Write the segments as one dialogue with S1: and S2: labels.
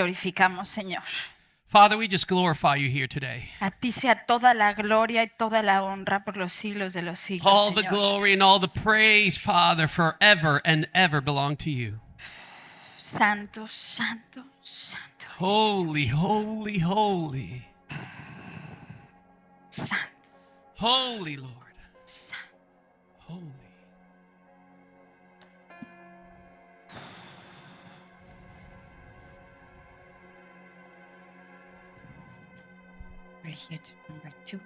S1: glorificamos, Señor.
S2: Father, we just glorify you here today.
S1: A ti sea toda la gloria y toda la honra por los siglos de los siglos,
S2: All the
S1: Señor.
S2: glory and all the praise, Father, forever and ever belong to you.
S1: Santo, santo, santo,
S2: Holy, holy, holy.
S1: santo,
S2: Holy Lord.
S1: santo.
S2: Holy.
S1: We're here to number 2.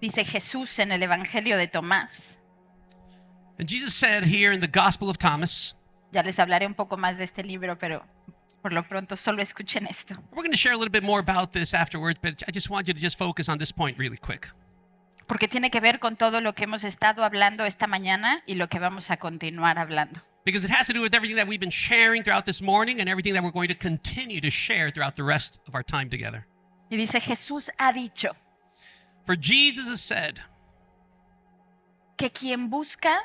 S1: Dice Jesús en el Evangelio de Tomás.
S2: And Jesus said here in the Gospel of Thomas,
S1: Ya les hablaré un poco más de este libro, pero por lo pronto solo escuchen esto.
S2: we're going to share a little bit more about this afterwards, but I just want you to just focus on this point really quick.
S1: Porque tiene que ver con todo lo que hemos estado hablando esta mañana y lo que vamos a continuar hablando.
S2: Because it has to do with everything that we've been sharing throughout this morning and everything that we're going to continue to share throughout the rest of our time together.
S1: Y dice, Jesús ha dicho
S2: For Jesus has said,
S1: que quien busca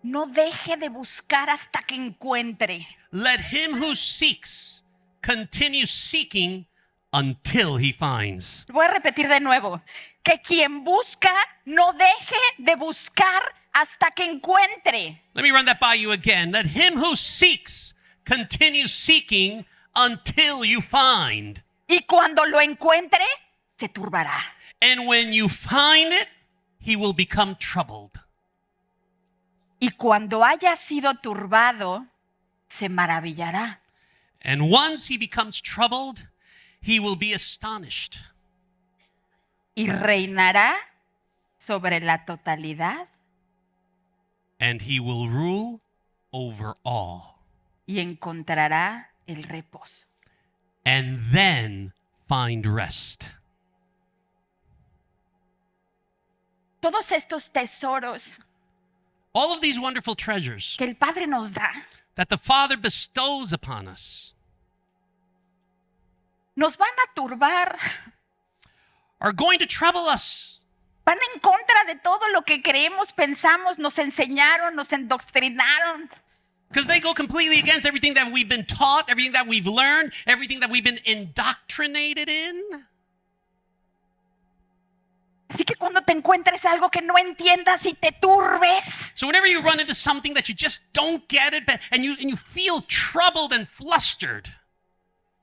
S1: no deje de buscar hasta que encuentre.
S2: let him who seeks continue seeking until he finds.
S1: Voy a repetir de nuevo. Que quien busca no deje de buscar hasta que encuentre.
S2: Let me run that by you again. Let him who seeks continue seeking until you find.
S1: Y cuando lo encuentre, se turbará.
S2: And when you find it, he will become troubled.
S1: Y cuando haya sido turbado, se maravillará.
S2: And once he becomes troubled, he will be astonished.
S1: Y reinará sobre la totalidad
S2: And he will rule over all.
S1: y encontrará el reposo.
S2: And then find rest.
S1: Todos estos tesoros
S2: All of these wonderful treasures
S1: que el Padre nos da,
S2: that the Father bestows upon us
S1: nos van a turbar.
S2: are going to trouble us.
S1: Van en contra de todo lo que creemos, pensamos, nos enseñaron, nos endoctrinaron.
S2: Because they go completely against everything that we've been taught, everything that we've learned, everything that we've been indoctrinated in.
S1: Así que cuando te encuentres algo que no entiendas y te turbes,
S2: So whenever you run into something that you just don't get it, and you feel troubled and flustered,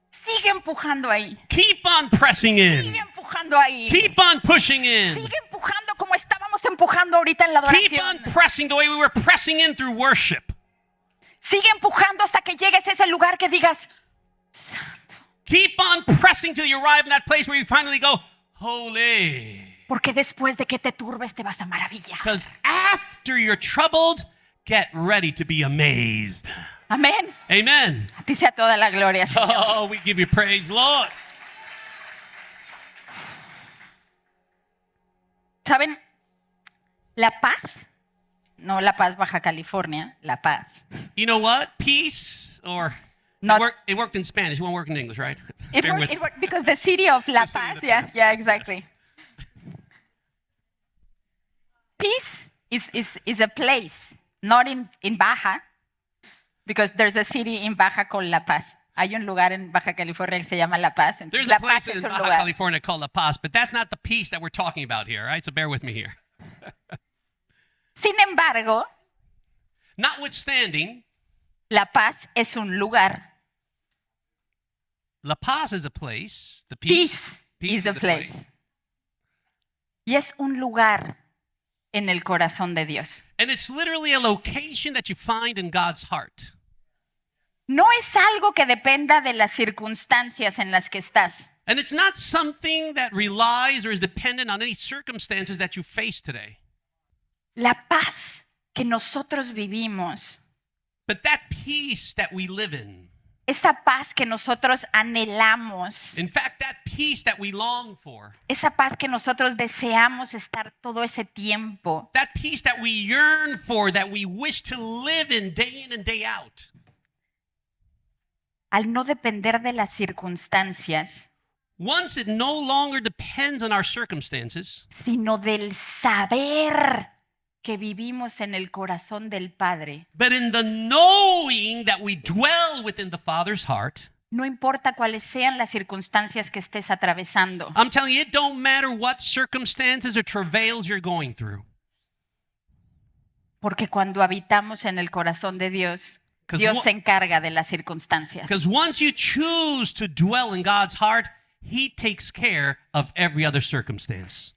S1: sigue empujando ahí.
S2: keep on pressing
S1: Sigue
S2: in.
S1: empujando ahí.
S2: Keep on pushing in.
S1: Sigue empujando como estábamos empujando ahorita en la
S2: Keep
S1: adoración.
S2: on pressing the way we were pressing in through worship.
S1: Sigue empujando hasta que llegues a ese lugar que digas, Santo.
S2: Keep on pressing till you arrive in that place where you finally go, holy.
S1: Porque después de que te turbes te vas a maravillar.
S2: Because after you're troubled, get ready to be amazed.
S1: Amén.
S2: Amen.
S1: A ti sea toda la gloria, Señor.
S2: Oh, we give you praise, Lord.
S1: ¿Saben? La Paz, no La Paz, Baja California, La Paz.
S2: You know what? Peace, or
S1: Not-
S2: it worked in Spanish. It won't work in English, right?
S1: It
S2: Bear with
S1: worked,
S2: me.
S1: it worked because the city of La
S2: The city of
S1: Paz,
S2: La
S1: yeah,
S2: Paz,
S1: yeah,
S2: yes,
S1: exactly. Peace is a place, not in Baja, because there's a city in Baja called La Paz. Hay un lugar en Baja California que se llama La Paz. Entonces,
S2: There's a
S1: La
S2: place
S1: Paz
S2: in
S1: es un
S2: Baja
S1: lugar.
S2: California called La Paz, but that's not the peace that we're talking about here, right? So bear with me here.
S1: Sin embargo,
S2: Notwithstanding,
S1: La Paz es un lugar.
S2: La Paz is a place. The
S1: Peace is a place. Y es un lugar en el corazón de Dios.
S2: And it's literally a location that you find in God's heart.
S1: No es algo que dependa de las circunstancias en las que estás.
S2: And it's not something that relies or is dependent on any circumstances that you face today.
S1: La paz que nosotros vivimos,
S2: But that peace that we live in,
S1: esa paz que nosotros anhelamos,
S2: in fact, that peace that we long for,
S1: esa paz que nosotros deseamos estar todo ese tiempo,
S2: that peace that we yearn for, that we wish to live in and day out,
S1: al no depender de las circunstancias,
S2: once it no longer depends on our circumstances,
S1: sino del saber que vivimos en el corazón del Padre,
S2: but in the knowing that we dwell within the Father's heart.
S1: no importa cuáles sean las circunstancias que estés atravesando.
S2: I'm telling you, it don't matter what circumstances or travails you're going through.
S1: Porque cuando habitamos en el corazón de Dios,
S2: 'Cause
S1: Dios
S2: wha-
S1: se encarga de las circunstancias.
S2: Because once you choose to dwell in God's heart, He takes care of every other circumstance.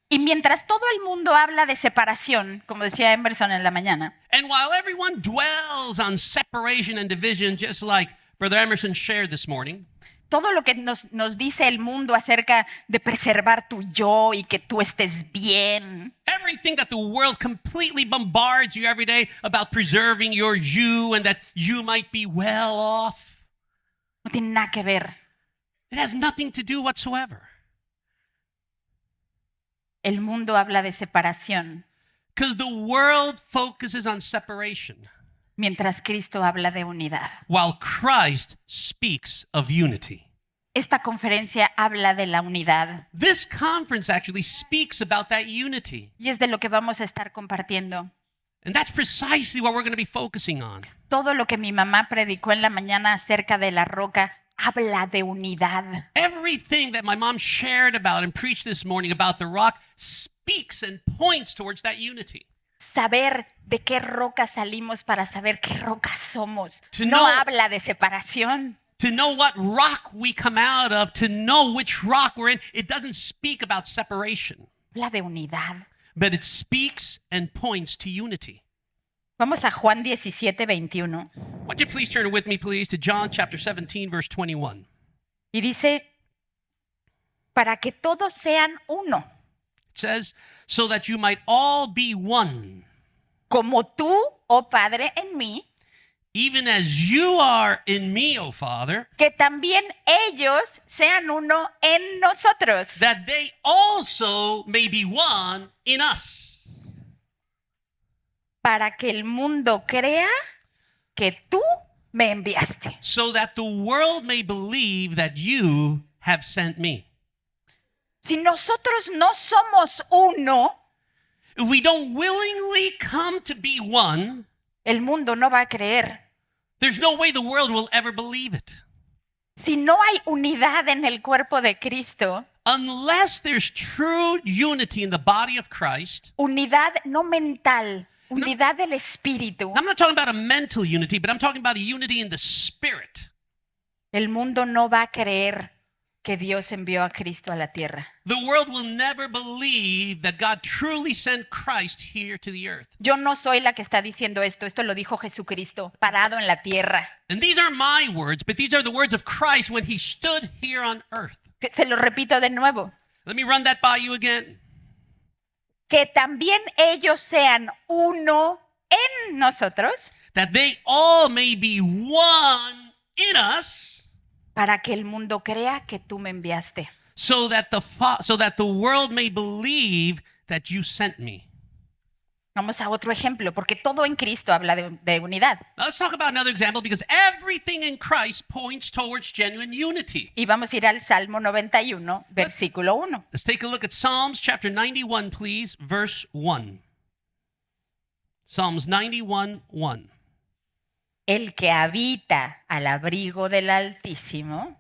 S1: Y mientras todo el mundo habla de separación, como decía Emerson en la mañana,
S2: And while everyone dwells on separation and division, just like Brother Emerson shared this morning,
S1: todo lo que nos dice el mundo acerca de preservar tu yo y que tú estés bien,
S2: everything that the world completely bombards you every day about preserving your you and that you might be well off,
S1: no tiene nada que ver.
S2: it has nothing to do whatsoever.
S1: El mundo habla de separación,
S2: Because the world focuses on separation,
S1: mientras Cristo habla de unidad.
S2: while Christ speaks of unity.
S1: Esta conferencia habla de la unidad
S2: This conference actually speaks about that unity.
S1: y es de lo que vamos a estar compartiendo.
S2: And that's precisely what we're going to be focusing on.
S1: Todo lo que mi mamá predicó en la mañana acerca de la roca habla de unidad.
S2: Everything that my mom shared about and preached this morning about the rock speaks and points towards that unity.
S1: Saber de qué roca salimos para saber qué roca somos.
S2: To
S1: No
S2: know-
S1: habla de separación.
S2: To know what rock we come out of, to know which rock we're in, it doesn't speak about separation,
S1: Habla de unidad.
S2: but it speaks and points to unity.
S1: Vamos a Juan 17, 21.
S2: Would you please turn with me, please, to John chapter 17, verse 21.
S1: Y dice, para que todos sean uno,
S2: It says, so that you might all be one,
S1: como tú, oh Padre, en mí,
S2: even as you are in me, O Father,
S1: que también ellos sean uno en nosotros.
S2: that they also may be one in us,
S1: Para que el mundo crea que tú me enviaste.
S2: so that the world may believe that you have sent me.
S1: Si nosotros no somos uno,
S2: If we don't willingly come to be one,
S1: el mundo no va a creer.
S2: there's no way the world will ever believe it.
S1: Si no hay unidad en el cuerpo de Cristo,
S2: Unless there's true unity in the body of Christ.
S1: unidad no mental, unidad del espíritu,
S2: I'm not talking about a mental unity, but I'm talking about a unity in the spirit.
S1: el mundo no va a creer que Dios envió a Cristo a la tierra.
S2: The world will never believe that God truly sent Christ here to the earth.
S1: Yo no soy la que está diciendo esto, esto lo dijo Jesucristo, parado en la tierra.
S2: And these aren't my words, but these are the words of Christ when he stood here on earth.
S1: Que se lo repito de nuevo,
S2: Let me run that by you again.
S1: que también ellos sean uno en nosotros,
S2: That they all may be one in us,
S1: para que el mundo crea que tú me enviaste.
S2: so that the world may believe that you sent me.
S1: Vamos a otro ejemplo, porque todo en Cristo habla de unidad.
S2: Now let's talk about another example, because everything in Christ points towards genuine unity.
S1: Y vamos a ir al Salmo 91, versículo 1.
S2: Let's take a look at Psalms chapter 91, please, verse 1. Psalms 91, 1.
S1: El que habita al abrigo del Altísimo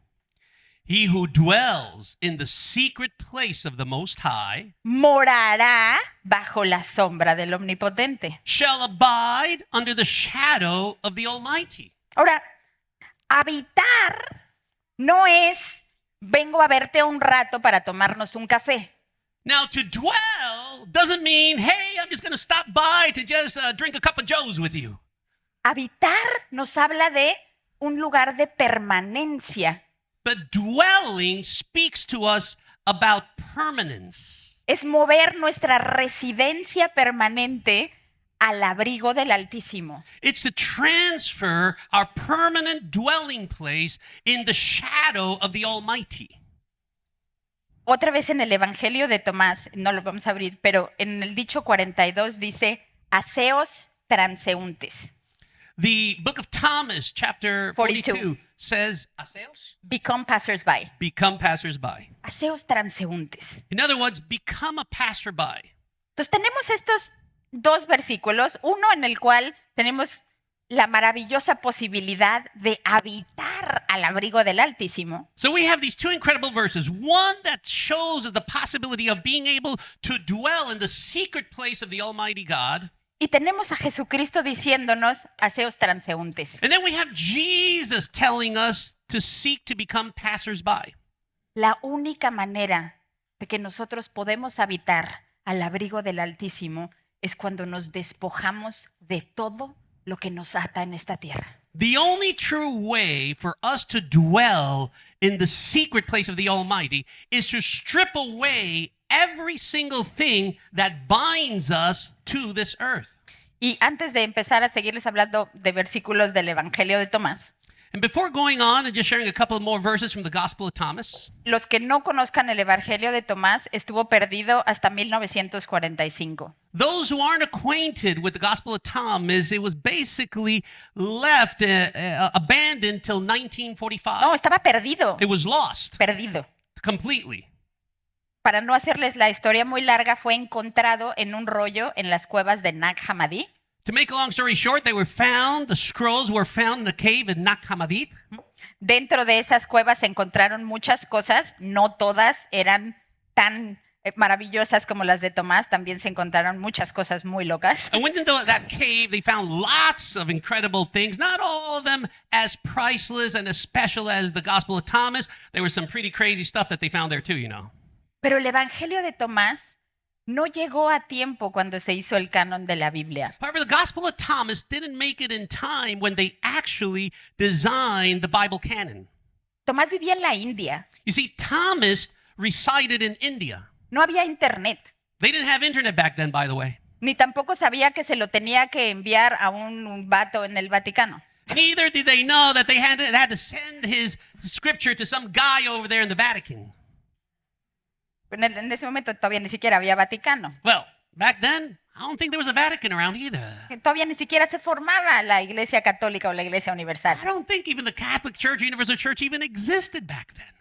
S2: He who dwells in the secret place of the Most High
S1: morará bajo la sombra del Omnipotente.
S2: shall abide under the shadow of the Almighty.
S1: Ahora, habitar no es vengo a verte un rato para tomarnos un café.
S2: Now, to dwell doesn't mean, hey, I'm just going to stop by to just drink a cup of joes with you.
S1: Habitar nos habla de un lugar de permanencia.
S2: But dwelling speaks to us about permanence.
S1: Es mover nuestra residencia permanente al abrigo del Altísimo.
S2: It's to transfer our permanent dwelling place in the shadow of the Almighty.
S1: Otra vez en el Evangelio de Tomás, no lo vamos a abrir, pero en el dicho 42 dice, aseos transeúntes.
S2: The book of Thomas, chapter 42, says, Aseos?
S1: Become passersby.
S2: Become passersby.
S1: Aseos transeúntes.
S2: In other words, become a passerby.
S1: Entonces tenemos estos dos versículos, uno en el cual tenemos la maravillosa posibilidad de habitar al abrigo del Altísimo.
S2: So we have these two incredible verses. One that shows us the possibility of being able to dwell in the secret place of the Almighty God.
S1: Y tenemos a Jesucristo diciéndonos, aseos transeúntes.
S2: And then we have Jesus telling us to seek to become passersby.
S1: La única manera de que nosotros podemos habitar al abrigo del Altísimo es cuando nos despojamos de todo lo que nos ata en esta tierra.
S2: The only true way for us to dwell in the secret place of the Almighty is to strip away every single thing that binds us to this earth.
S1: Y antes de empezar a seguirles hablando de versículos del Evangelio de Tomás,
S2: And before going on and just sharing a couple of more verses from the Gospel of Thomas,
S1: los que no conozcan el Evangelio de Tomás estuvo perdido hasta 1945.
S2: those who aren't acquainted with the Gospel of Thomas, it was basically left abandoned till 1945.
S1: No, estaba perdido,
S2: It was lost
S1: perdido.
S2: completely.
S1: Para no hacerles la historia muy larga, fue encontrado en un rollo en las cuevas de Nag Hammadi.
S2: To make a long story short, the scrolls were found in a cave in Nag Hammadi.
S1: Dentro de esas cuevas se encontraron muchas cosas, no todas eran tan maravillosas como las de Tomás, también se encontraron muchas cosas muy locas.
S2: And within that cave, they found lots of incredible things, not all of them as priceless and as special as the Gospel of Thomas. There was some pretty crazy stuff that they found there too, you know.
S1: Pero el Evangelio de Tomás no llegó a tiempo cuando se hizo el canon de la Biblia.
S2: However, the Gospel of Thomas didn't make it in time when they actually designed the Bible canon.
S1: Tomás vivía en la India,
S2: You see, Thomas resided in India.
S1: no había internet,
S2: They didn't have internet back then, by the way.
S1: ni tampoco sabía que se lo tenía que enviar a un vato en el Vaticano.
S2: Neither did they know that they had to send his scripture to some guy over there in the Vatican.
S1: En ese momento todavía ni siquiera había Vaticano.
S2: Well, back then, I don't think there was a Vatican around either.
S1: Todavía ni siquiera se formaba la Iglesia Católica o la Iglesia Universal.
S2: I don't think even the Catholic Church, Universal Church even existed back then.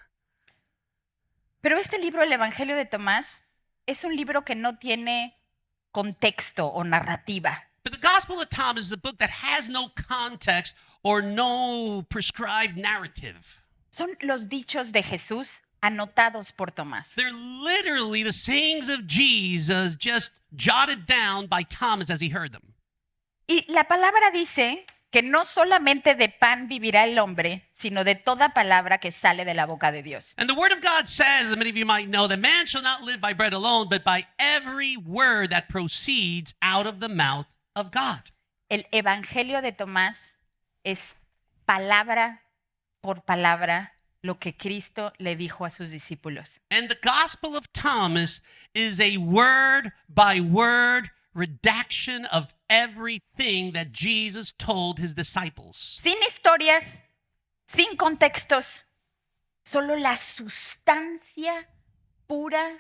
S1: Pero este libro, el Evangelio de Tomás, es un libro que no tiene contexto o narrativa.
S2: But the Gospel of Thomas is a book that has no context or no prescribed narrative.
S1: Son los dichos de Jesús anotados por Tomás.
S2: They're literally the sayings of Jesus just jotted down by Thomas as he heard them.
S1: Y la palabra dice que no solamente de pan vivirá el hombre, sino de toda palabra que sale de la boca de Dios.
S2: And the Word of God says, as many of you might know, that man shall not live by bread alone, but by every word that proceeds out of the mouth of God.
S1: El Evangelio de Tomás es palabra por palabra lo que Cristo le dijo a sus discípulos.
S2: And the Gospel of Thomas is a word by word redaction of everything that Jesus told his disciples.
S1: Sin historias, sin contextos, solo la sustancia pura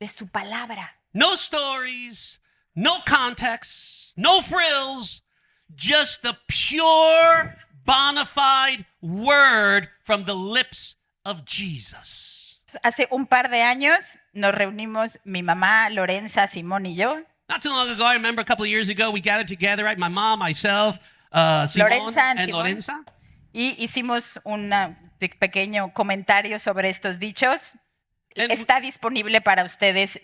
S1: de su palabra.
S2: No stories, no context, no frills, just the pure, bona fide word from the lips of Jesus.
S1: Hace un par de años nos reunimos mi mamá, Lorenza, Simón y yo.
S2: Not too long ago, I remember a couple of years ago, we gathered together, right? My mom, myself, Simon,
S1: Lorenza and
S2: and
S1: Simón.
S2: Lorenza.
S1: Y hicimos un pequeño comentario sobre estos dichos.
S2: And-
S1: Está disponible para ustedes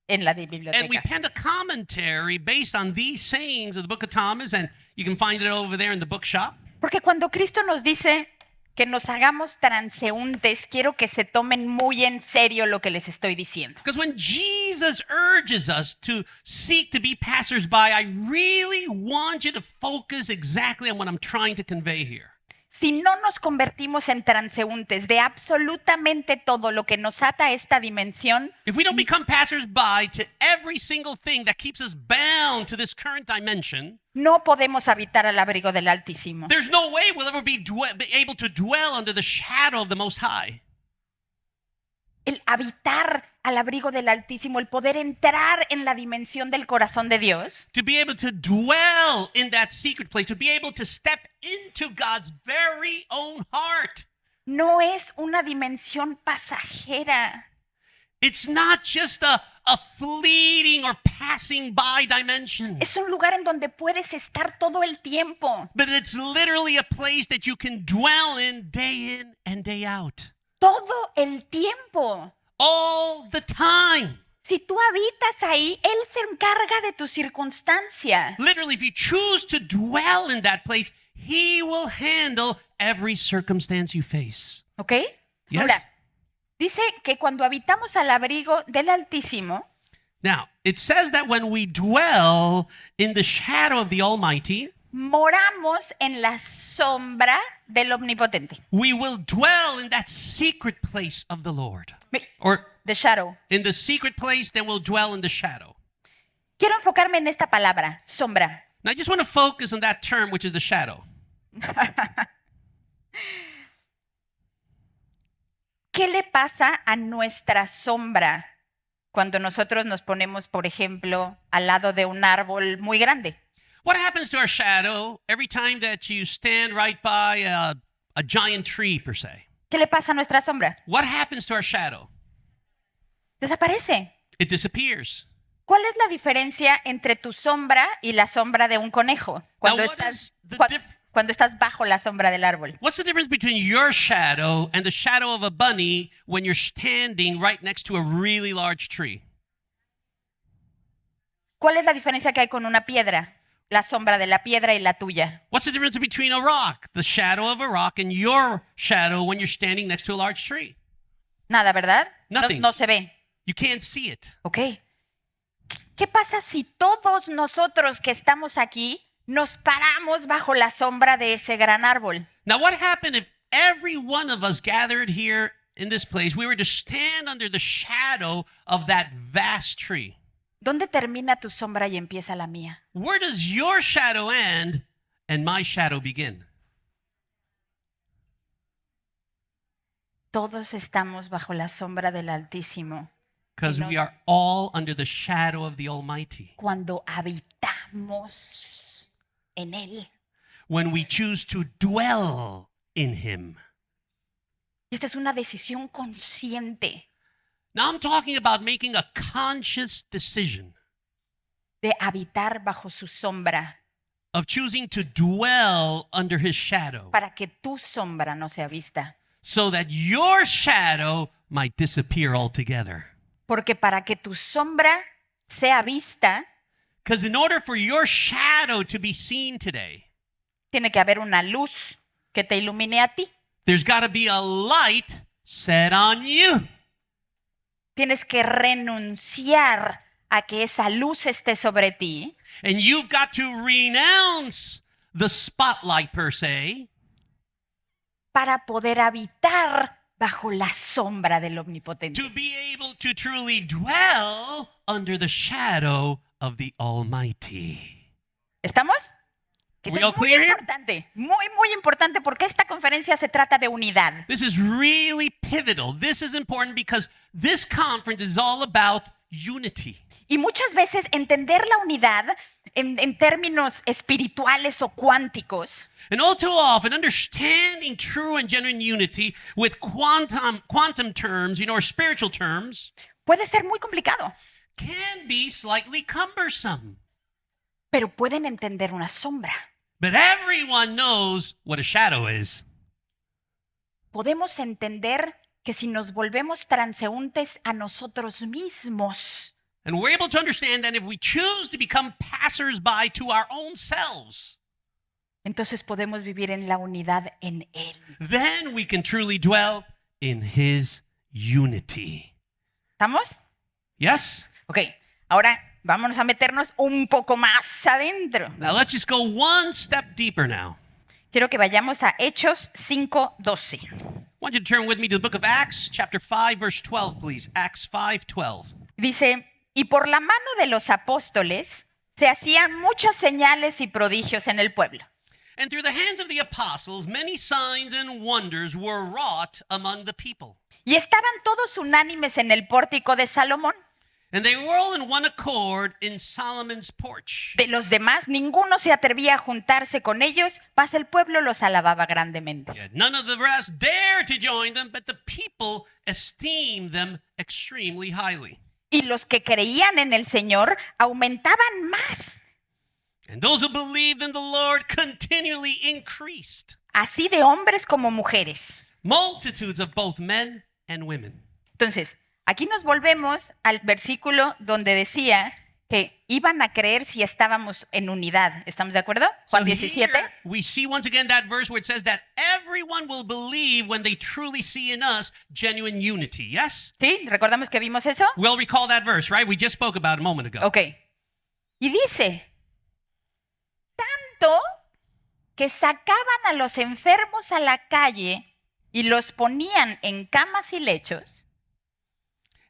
S1: en la
S2: And we
S1: biblioteca.
S2: penned a commentary based on these sayings of the book of Thomas, and you can find it over there in the bookshop.
S1: Porque cuando Cristo nos dice que nos hagamos transeúntes, quiero que se tomen muy en serio lo que les estoy diciendo.
S2: Because when Jesus urges us to seek to be passersby, I really want you to focus exactly on what I'm trying to convey here.
S1: Si no nos convertimos en transeúntes de absolutamente todo lo que nos ata a esta dimensión,
S2: If we don't become passersby to every single thing that keeps us bound to this current dimension,
S1: no podemos habitar al abrigo del Altísimo.
S2: there's no way we'll ever be able to dwell under the shadow of the Most High.
S1: El habitar al abrigo del Altísimo, el poder entrar en la dimensión del corazón de Dios,
S2: To be able to dwell in that secret place, to be able to step into God's very own heart.
S1: no es una dimensión pasajera.
S2: It's not just a fleeting or passing by dimension,
S1: Es un lugar en donde puedes estar todo el tiempo.
S2: but it's literally a place that you can dwell in and day out.
S1: Todo el tiempo.
S2: All the time.
S1: Si tú habitas ahí, Él se encarga de tu circunstancia.
S2: Literally, if you choose to dwell in that place, He will handle every circumstance you face.
S1: ¿Ok?
S2: Yes.
S1: Ahora, dice que cuando habitamos al abrigo del Altísimo,
S2: Now, it says that when we dwell in the shadow of the Almighty,
S1: moramos en la sombra del Omnipotente.
S2: we will dwell in that secret place of the Lord. Or
S1: The shadow.
S2: in the secret place, then we'll dwell in the shadow.
S1: Quiero enfocarme en esta palabra, sombra.
S2: And I just want to focus on that term, which is the shadow.
S1: ¿Qué le pasa a nuestra sombra cuando nosotros nos ponemos, por ejemplo, al lado de un árbol muy grande?
S2: What happens to our shadow every time that you stand right by a giant tree, per se?
S1: ¿Qué le pasa a nuestra sombra?
S2: What happens to our shadow?
S1: Desaparece.
S2: It disappears.
S1: ¿Cuál es la diferencia entre tu sombra y la sombra de un conejo cuando
S2: what
S1: estás,
S2: is the
S1: cuando estás bajo la sombra del árbol?
S2: What's the difference between your shadow and the shadow of a bunny when you're standing right next to a really large tree?
S1: ¿Cuál es la diferencia que hay con una piedra? La sombra de la piedra y la tuya.
S2: What's the difference between a rock, the shadow of a rock, and your shadow when you're standing next to a large tree?
S1: Nada, ¿verdad?
S2: Nothing.
S1: No se ve.
S2: You can't see it.
S1: Ok. ¿Qué pasa si todos nosotros que estamos aquí nos paramos bajo la sombra de ese gran árbol?
S2: Now, what happened if every one of us gathered here in this place, we were to stand under the shadow of that vast tree?
S1: ¿Dónde termina tu sombra y empieza la mía?
S2: Where does your shadow end and my shadow begin?
S1: Todos estamos bajo la sombra del Altísimo
S2: Because
S1: Y
S2: we
S1: nos-
S2: are all under the shadow of the Almighty.
S1: cuando habitamos en Él.
S2: When we choose to dwell in Him.
S1: Y esta es una decisión consciente
S2: Now, I'm talking about making a conscious decision
S1: de habitar bajo su sombra
S2: of choosing to dwell under His shadow
S1: para que tu sombra no sea vista.
S2: so that your shadow might disappear altogether.
S1: Porque para que tu sombra sea vista,
S2: Because in order for your shadow to be seen today,
S1: tiene que haber una luz que te ilumine a ti.
S2: there's got to be a light set on you.
S1: Tienes que renunciar a que esa luz esté sobre ti
S2: And you've got to renounce the spotlight, per se,
S1: para poder habitar bajo la sombra del Omnipotente.
S2: to be able to truly dwell under the shadow of the Almighty.
S1: ¿Estamos? Que
S2: We
S1: esto
S2: all
S1: es muy
S2: clear here?
S1: importante, muy importante porque esta conferencia se trata de unidad.
S2: This is really pivotal. This is important because this conference is all about unity.
S1: Y muchas veces entender la unidad en términos espirituales o cuánticos
S2: And all too often, understanding true and genuine unity with quantum terms, or spiritual terms,
S1: puede ser muy complicado,
S2: can be slightly cumbersome.
S1: pero pueden entender una sombra.
S2: But everyone knows what a shadow is.
S1: Podemos entender que si nos volvemos transeúntes a nosotros mismos,
S2: And we're able to understand that if we choose to become passers-by to our own selves,
S1: entonces podemos vivir en la unidad en Él.
S2: then we can truly dwell in His unity.
S1: ¿Estamos?
S2: Yes?
S1: Ok, ahora vámonos a meternos un poco más adentro.
S2: Now let's just go one step deeper now.
S1: Quiero que vayamos a Hechos 5:12.
S2: I want you to turn with me to the book of Acts, chapter 5, verse 12, please. Acts 5:12.
S1: Dice, y por la mano de los apóstoles se hacían muchas señales y prodigios en el pueblo.
S2: And through the hands of the apostles, many signs and wonders were wrought among the people.
S1: Y estaban todos unánimes en el pórtico de Salomón.
S2: And they were all in one accord in Solomon's porch.
S1: De los demás, ninguno se atrevía a juntarse con ellos, mas el pueblo los alababa grandemente.
S2: Yet none of the rest dared to join them, but the people esteemed them extremely highly.
S1: Y los que creían en el Señor aumentaban más.
S2: And those who believed in the Lord continually increased.
S1: Así de hombres como mujeres.
S2: Multitudes of both men and women.
S1: Entonces, aquí nos volvemos al versículo donde decía que iban a creer si estábamos en unidad. ¿Estamos de acuerdo?
S2: So
S1: Juan 17.
S2: here we see once again that verse where it says that everyone will believe when they truly see in us genuine unity. Yes?
S1: ¿Sí? ¿Recordamos que vimos eso?
S2: We'll recall that verse, right? We just spoke about it a moment ago.
S1: Ok. Y dice, tanto que sacaban a los enfermos a la calle y los ponían en camas y lechos.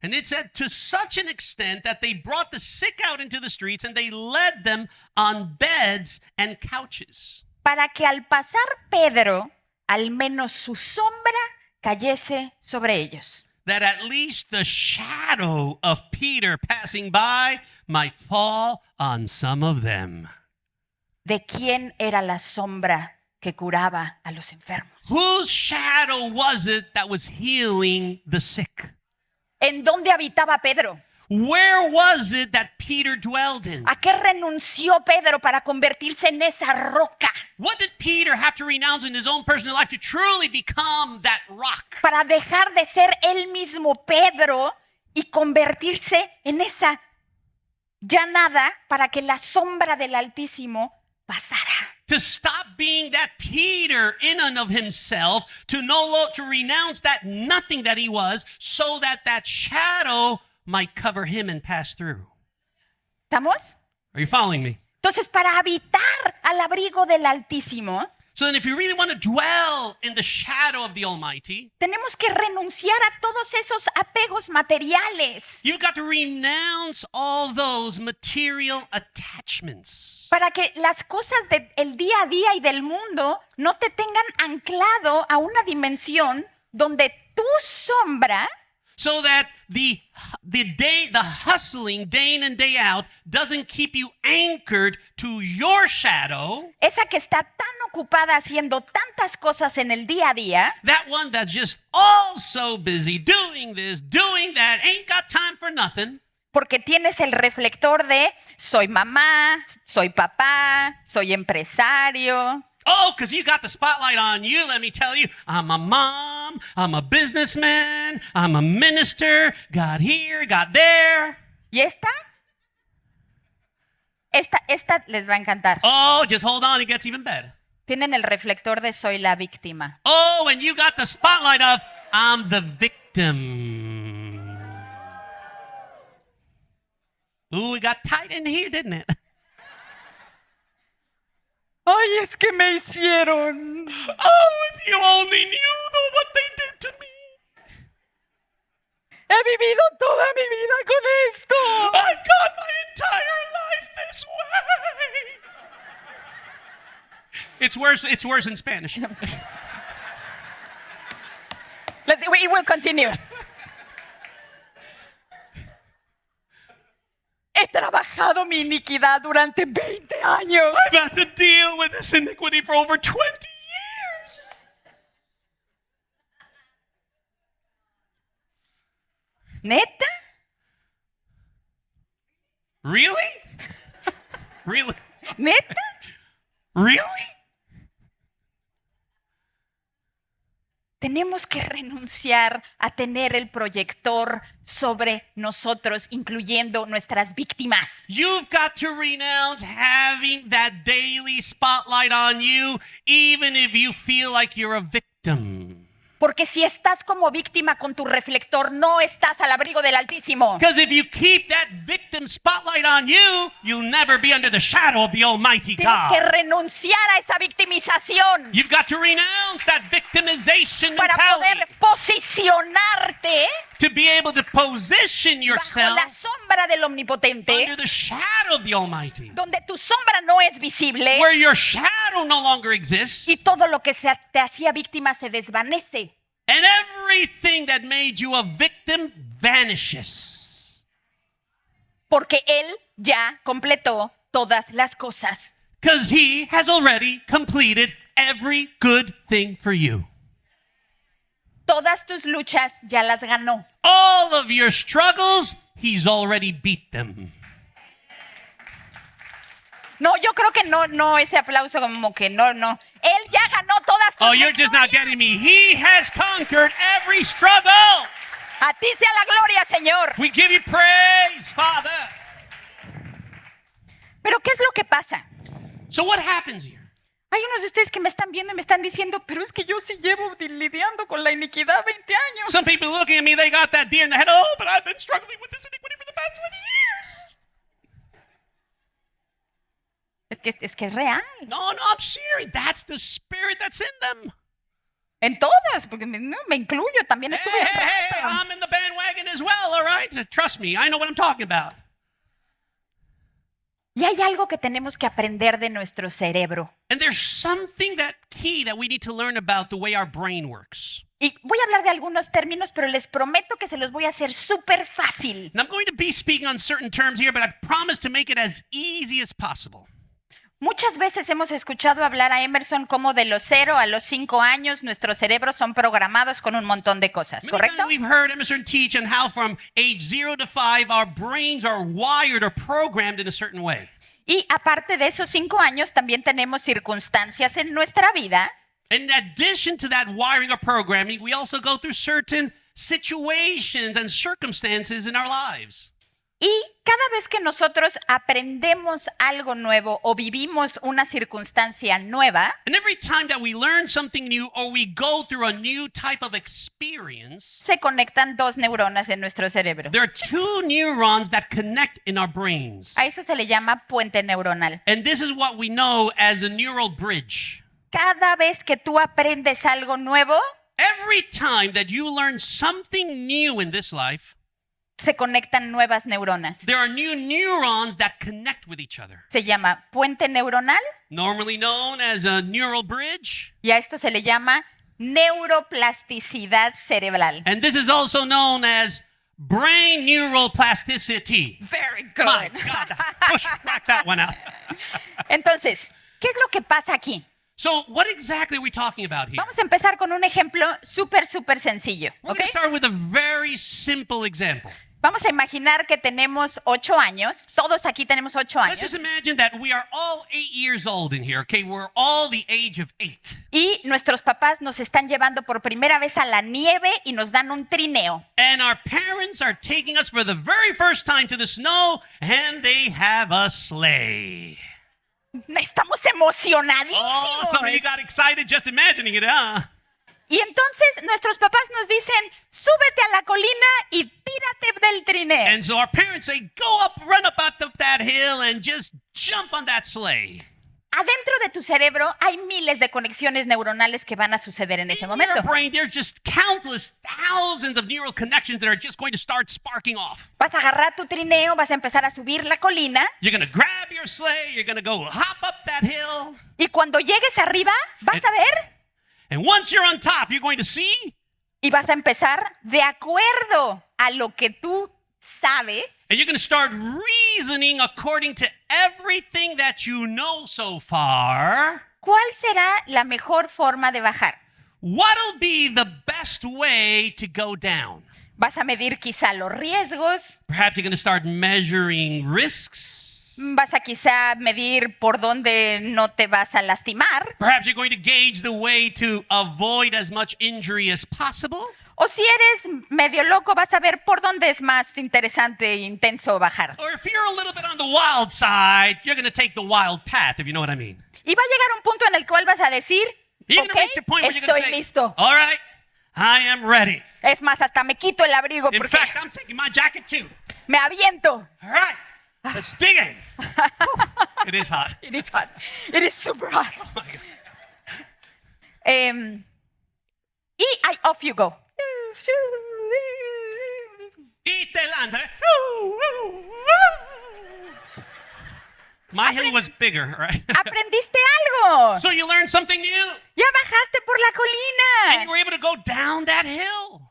S2: And it said to such an extent that they brought the sick out into the streets and they led them on beds and couches.
S1: Para que al pasar Pedro, al menos su sombra cayese sobre ellos.
S2: That at least the shadow of Peter passing by might fall on some of them.
S1: ¿De quién era la sombra que curaba a los enfermos?
S2: Whose shadow was it that was healing the sick?
S1: ¿En dónde habitaba Pedro?
S2: Where was it that Peter dwelled in?
S1: ¿A qué renunció Pedro para convertirse en esa roca?
S2: What did Peter have to renounce in his own personal life to truly become that rock?
S1: Para dejar de ser él mismo Pedro y convertirse en esa ya nada para que la sombra del Altísimo pasara.
S2: To stop being that Peter in and of himself, to renounce that nothing that he was, so that that shadow might cover him and pass through.
S1: ¿Estamos?
S2: Are you following me?
S1: Entonces, para habitar al abrigo del Altísimo,
S2: So then if you really want to dwell in the shadow of the Almighty,
S1: tenemos que renunciar a todos esos apegos materiales
S2: you've got to renounce all those material attachments.
S1: para que las cosas del día a día y del mundo no te tengan anclado a una dimensión donde tu sombra
S2: So that the hustling day in and day out doesn't keep you anchored to your shadow.
S1: esa que está tan ocupada haciendo tantas cosas en el día a día,
S2: That one that's just all so busy doing this, doing that, ain't got time for nothing.
S1: porque tienes el reflector de soy mamá, soy papá, soy empresario.
S2: Oh, because you got the spotlight on you, let me tell you. I'm a mom, I'm a businessman, I'm a minister, got here, got there.
S1: ¿Y esta les va a encantar.
S2: Oh, just hold on, it gets even better.
S1: Tienen el reflector de soy la víctima.
S2: Oh, and you got the spotlight of I'm the victim. Ooh, it got tight in here, didn't it?
S1: Ay, es que me hicieron.
S2: Oh, if you only knew what they did to me.
S1: He vivido toda mi vida con esto.
S2: I've got my entire life this way. It's worse in Spanish.
S1: We will continue. He trabajado mi iniquidad durante 20 años.
S2: I've had to deal with this iniquity for over 20 years.
S1: ¿Neta?
S2: Really? Really?
S1: ¿Neta?
S2: Really?
S1: Tenemos que renunciar a tener el proyector sobre nosotros, incluyendo nuestras víctimas.
S2: You've got to renounce having that daily spotlight on you, even if you feel like you're a victim.
S1: Porque si estás como víctima con tu reflector, no estás al abrigo del Altísimo.
S2: Because if you keep that victim spotlight on you, you'll never be under the shadow of the Almighty
S1: Tienes que
S2: God.
S1: renunciar a esa victimización
S2: You've got to renounce that victimization
S1: para
S2: mentality
S1: poder posicionarte
S2: to be able to position
S1: bajo
S2: yourself
S1: la sombra del Omnipotente,
S2: under the shadow of the Almighty,
S1: donde tu sombra no es visible
S2: where your shadow no longer exists,
S1: y todo lo que te hacía víctima se desvanece.
S2: and everything that made you a victim vanishes.
S1: Porque Él ya completó todas las cosas.
S2: Because he has already completed every good thing for you.
S1: Todas tus luchas ya las ganó.
S2: All of your struggles, he's already beat them.
S1: No, yo creo que no ese aplauso como que no. Él ya ganó todas tus
S2: Oh, you're just not
S1: victorias.
S2: getting me. He has conquered every struggle.
S1: A ti sea la gloria, Señor.
S2: We give you praise, Father.
S1: Pero ¿qué es lo que pasa?
S2: So what happens here?
S1: Hay unos de ustedes que me están viendo y me están diciendo, pero es que yo sí llevo lidiando con la iniquidad 20 años.
S2: Some people looking at me, they got that deer in the head. Oh, but I've been struggling with this iniquity for the past 20 years.
S1: Es que es real.
S2: No, I'm serious. That's the spirit that's in them.
S1: En todas, porque me incluyo, también
S2: Hey,
S1: estuve en
S2: hey, hey,
S1: rato.
S2: I'm in the bandwagon as well, all right? Trust me, I know what I'm talking about.
S1: Y hay algo que tenemos que aprender de nuestro cerebro.
S2: And there's something that key that we need to learn about the way our brain works.
S1: Y voy a hablar de algunos términos, pero les prometo que se los voy a hacer súper fácil.
S2: And I'm going to be speaking on certain terms here, but I promise to make it as easy as possible.
S1: Muchas veces hemos escuchado hablar a Emerson como de los 0 a los 5 años nuestros cerebros son programados con un montón de cosas,
S2: Many
S1: ¿correcto?
S2: times we've heard Emerson teach on how from age 0 to 5, our brains are wired or programmed in a certain way.
S1: Y aparte de esos 5 años, también tenemos circunstancias en nuestra vida
S2: In addition to that wiring or programming, we also go through certain situations and circumstances in our lives.
S1: y cada vez que nosotros aprendemos algo nuevo o vivimos una circunstancia nueva,
S2: And every time that we learn something new or we go through a new type of experience,
S1: se conectan 2 neuronas en nuestro cerebro.
S2: there are 2 neurons that connect in our brains.
S1: A eso se le llama puente neuronal.
S2: And this is what we know as a neural bridge.
S1: Cada vez que tú aprendes algo nuevo,
S2: Every time that you learn something new in this life,
S1: se conectan nuevas neuronas.
S2: there are new neurons that connect with each other.
S1: Se llama puente neuronal
S2: Normally known as a neural bridge.
S1: y a esto se le llama neuroplasticidad cerebral.
S2: And this is also known as brain neural plasticity.
S1: Very
S2: My
S1: good.
S2: God, crack that one out.
S1: Entonces, ¿qué es lo que pasa aquí?
S2: So what exactly are we talking about here?
S1: Vamos a empezar con un ejemplo súper sencillo,
S2: We're
S1: ¿ok?
S2: going to start with a very simple example.
S1: Vamos a imaginar que tenemos 8 años. Todos aquí tenemos 8
S2: Let's just
S1: años.
S2: imagine that we are all 8 years old in here, okay? We're all the age of 8.
S1: Y nuestros papás nos están llevando por primera vez a la nieve y nos dan un trineo.
S2: And our parents are taking us for the very first time to the snow, and they have a sleigh.
S1: Estamos emocionadísimos.
S2: Oh, some of you got excited just imagining it, huh?
S1: Y entonces nuestros papás nos dicen, súbete a la colina y tírate del trineo.
S2: And so our parents say, go up, run up that hill, and just jump on that sleigh.
S1: Adentro de tu cerebro hay miles de conexiones neuronales que van a suceder en ese
S2: In
S1: momento.
S2: your brain, there's just countless thousands of neural connections that are just going to start sparking off.
S1: Vas a agarrar tu trineo, vas a empezar a subir la colina
S2: You're going to grab your sleigh, you're going to go hop up that hill,
S1: y cuando llegues arriba vas a ver
S2: and once you're on top, you're going to see,
S1: y vas a empezar de acuerdo a lo que tú sabes.
S2: and you're going to start reasoning according to everything that you know so far.
S1: ¿Cuál será la mejor forma de bajar?
S2: What'll be the best way to go down?
S1: Vas a medir quizá los riesgos,
S2: Perhaps you're going to start measuring risks.
S1: vas a quizá medir por dónde no te vas a lastimar.
S2: Perhaps you're going to gauge the way to avoid as much injury as possible.
S1: O si eres medio loco, vas a ver por dónde es más interesante e intenso bajar.
S2: Or if you're a little bit on the wild side, you're going to take the wild path, if you know what I mean.
S1: Y va a llegar un punto en el cual vas a decir,
S2: You're
S1: ok,
S2: going to reach a point where you're going
S1: estoy
S2: to say,
S1: listo.
S2: all right, I am ready.
S1: Es más, hasta me quito el abrigo
S2: In
S1: porque
S2: fact, I'm taking my jacket too.
S1: me aviento.
S2: All right, let's dig in. It is hot.
S1: It is hot. It is super hot.
S2: Oh my God.
S1: Y off you go.
S2: Y te lanza. My hill was bigger, right?
S1: Aprendiste algo.
S2: So you learned something new,
S1: Ya bajaste por la
S2: and you
S1: colina.
S2: were able to go down that hill.